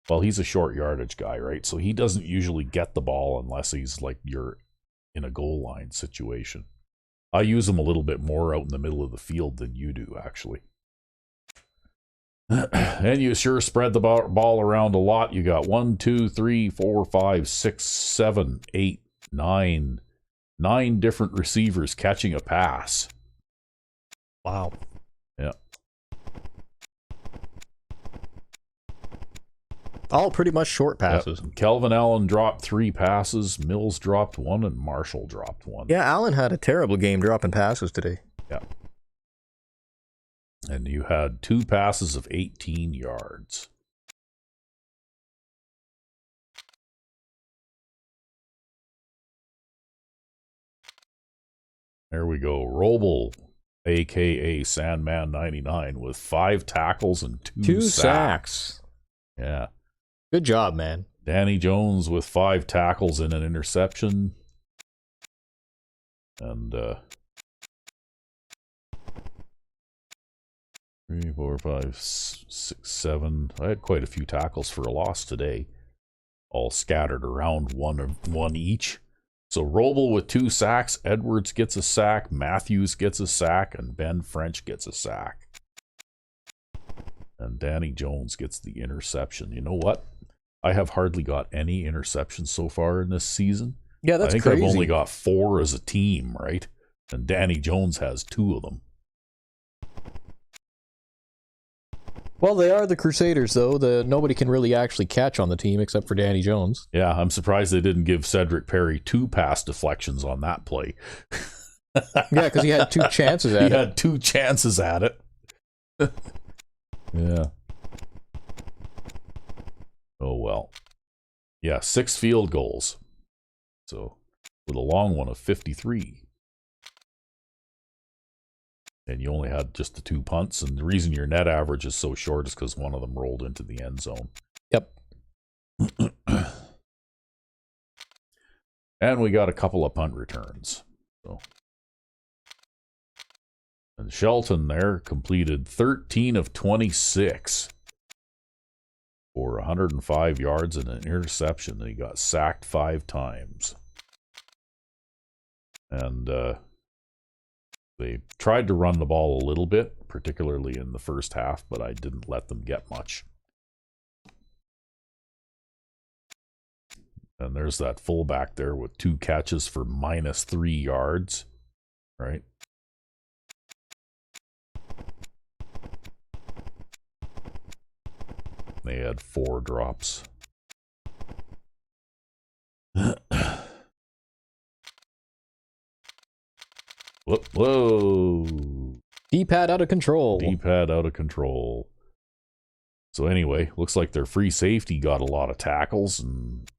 Well, he's a short yardage guy, right? So he doesn't usually get the ball unless he's like you're in a goal line situation. I use him a little bit more out in the middle of the field than you do, actually. And you sure spread the ball around a lot. You got 1, 2, 3, 4, 5, 6, 7, 8, 9. 9 different receivers catching a pass. Wow. Yeah. All pretty much short passes. Yep. Kelvin Allen dropped 3 passes. Mills dropped 1, and Marshall dropped 1. Yeah, Allen had a terrible game dropping passes today. Yeah. And you had 2 passes of 18 yards. There we go. Roble, a.k.a. Sandman 99, with 5 tackles and 2 sacks. Yeah. Good job, man. Danny Jones with 5 tackles and an interception. And 3, 4, 5, 6, 7. I had quite a few tackles for a loss today. All scattered around one each. So Roble with 2 sacks, Edwards gets a sack, Matthews gets a sack, and Ben French gets a sack. And Danny Jones gets the interception. You know what? I have hardly got any interceptions so far in this season. Yeah, that's crazy. I think I've only got 4 as a team, right? And Danny Jones has 2 of them. Well, they are the Crusaders, though. Nobody can really actually catch on the team except for Danny Jones. Yeah, I'm surprised they didn't give Cedric Perry 2 pass deflections on that play. Yeah, because he had 2 chances at it. He had 2 chances at it. Yeah. Oh, well. Yeah, 6 field goals. So, with a long one of 53. And you only had just the 2 punts. And the reason your net average is so short is because one of them rolled into the end zone. Yep. And we got a couple of punt returns. So. And Shelton there completed 13 of 26 for 105 yards and an interception. And he got sacked 5 times. And they tried to run the ball a little bit, particularly in the first half, but I didn't let them get much. And there's that fullback there with 2 catches for -3 yards, right? They had 4 drops. Whoa. D-pad out of control. D-pad out of control. So anyway, looks like their free safety got a lot of tackles, and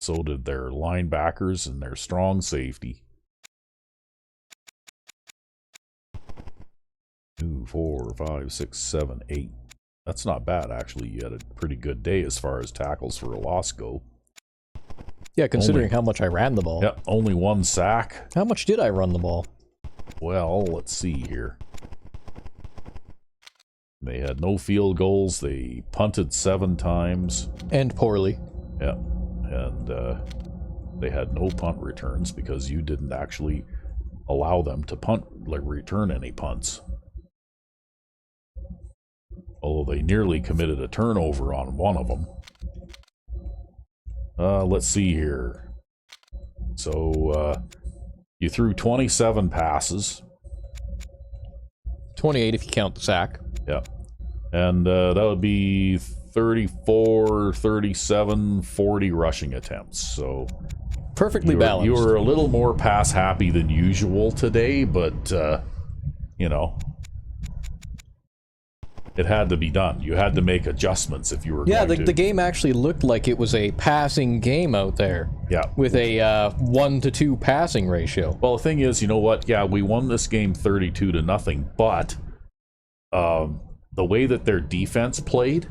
so did their linebackers and their strong safety. 2, 4, 5, 6, 7, 8. That's not bad, actually. You had a pretty good day as far as tackles for a loss go. Yeah, considering how much I ran the ball. Yeah, only 1 sack. How much did I run the ball? Well, let's see here. They had no field goals. They punted 7 times. And poorly. Yeah. And they had no punt returns because you didn't actually allow them to return any punts. Although they nearly committed a turnover on one of them. Let's see here. So, you threw 27 passes. 28 if you count the sack. Yeah. And that would be 34, 37, 40 rushing attempts. So perfectly balanced. You were a little more pass happy than usual today, but, you know, it had to be done. You had to make adjustments if you were going to. Yeah, the game actually looked like it was a passing game out there. Yeah. With a 1-to-2 passing ratio. Well, the thing is, you know what? Yeah, we won this game 32-0, but the way that their defense played,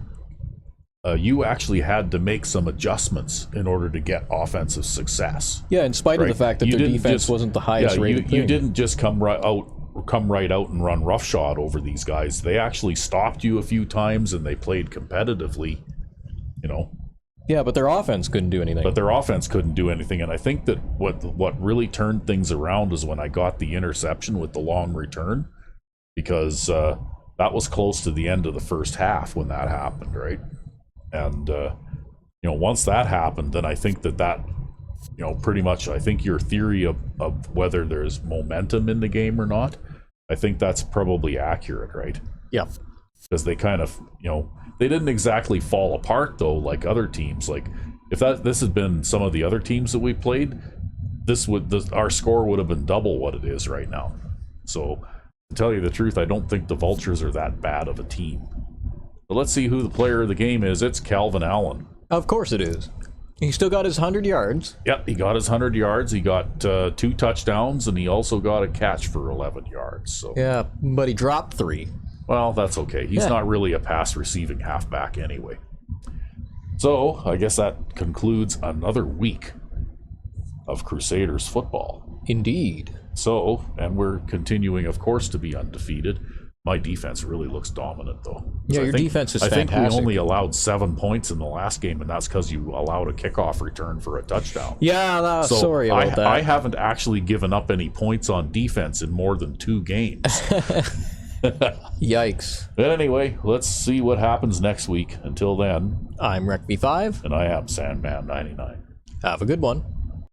you actually had to make some adjustments in order to get offensive success. Yeah, in spite of the fact that their defense wasn't the highest rated thing. You didn't just come right out and run roughshod over these guys. They actually stopped you a few times and they played competitively, you know. Yeah, but their offense couldn't do anything. But their offense couldn't do anything, and I think that what really turned things around is when I got the interception with the long return, because that was close to the end of the first half when that happened, right? And once that happened, then I think that pretty much, I think your theory of whether there's momentum in the game or not, I think that's probably accurate, right? Yeah. Because they kind of, they didn't exactly fall apart though, like other teams. Like if this had been some of the other teams that we played, our score would have been double what it is right now. So to tell you the truth, I don't think the Vultures are that bad of a team. But let's see who the player of the game is. It's Calvin Allen. Of course it is. He still got his 100 yards. Yep, he got his 100 yards. He got 2 touchdowns, and he also got a catch for 11 yards. So Yeah, but he dropped 3. well, that's okay. He's not really a pass receiving halfback anyway. So I guess that concludes another week of Crusaders football. Indeed. So, and we're continuing, of course, to be undefeated. My defense really looks dominant, though. Yeah, your defense is fantastic. I think we only allowed 7 points in the last game, and that's because you allowed a kickoff return for a touchdown. Yeah, So sorry about that. I haven't actually given up any points on defense in more than 2 games. Yikes. But anyway, let's see what happens next week. Until then, I'm RecB5. and I am Sandman99. Have a good one.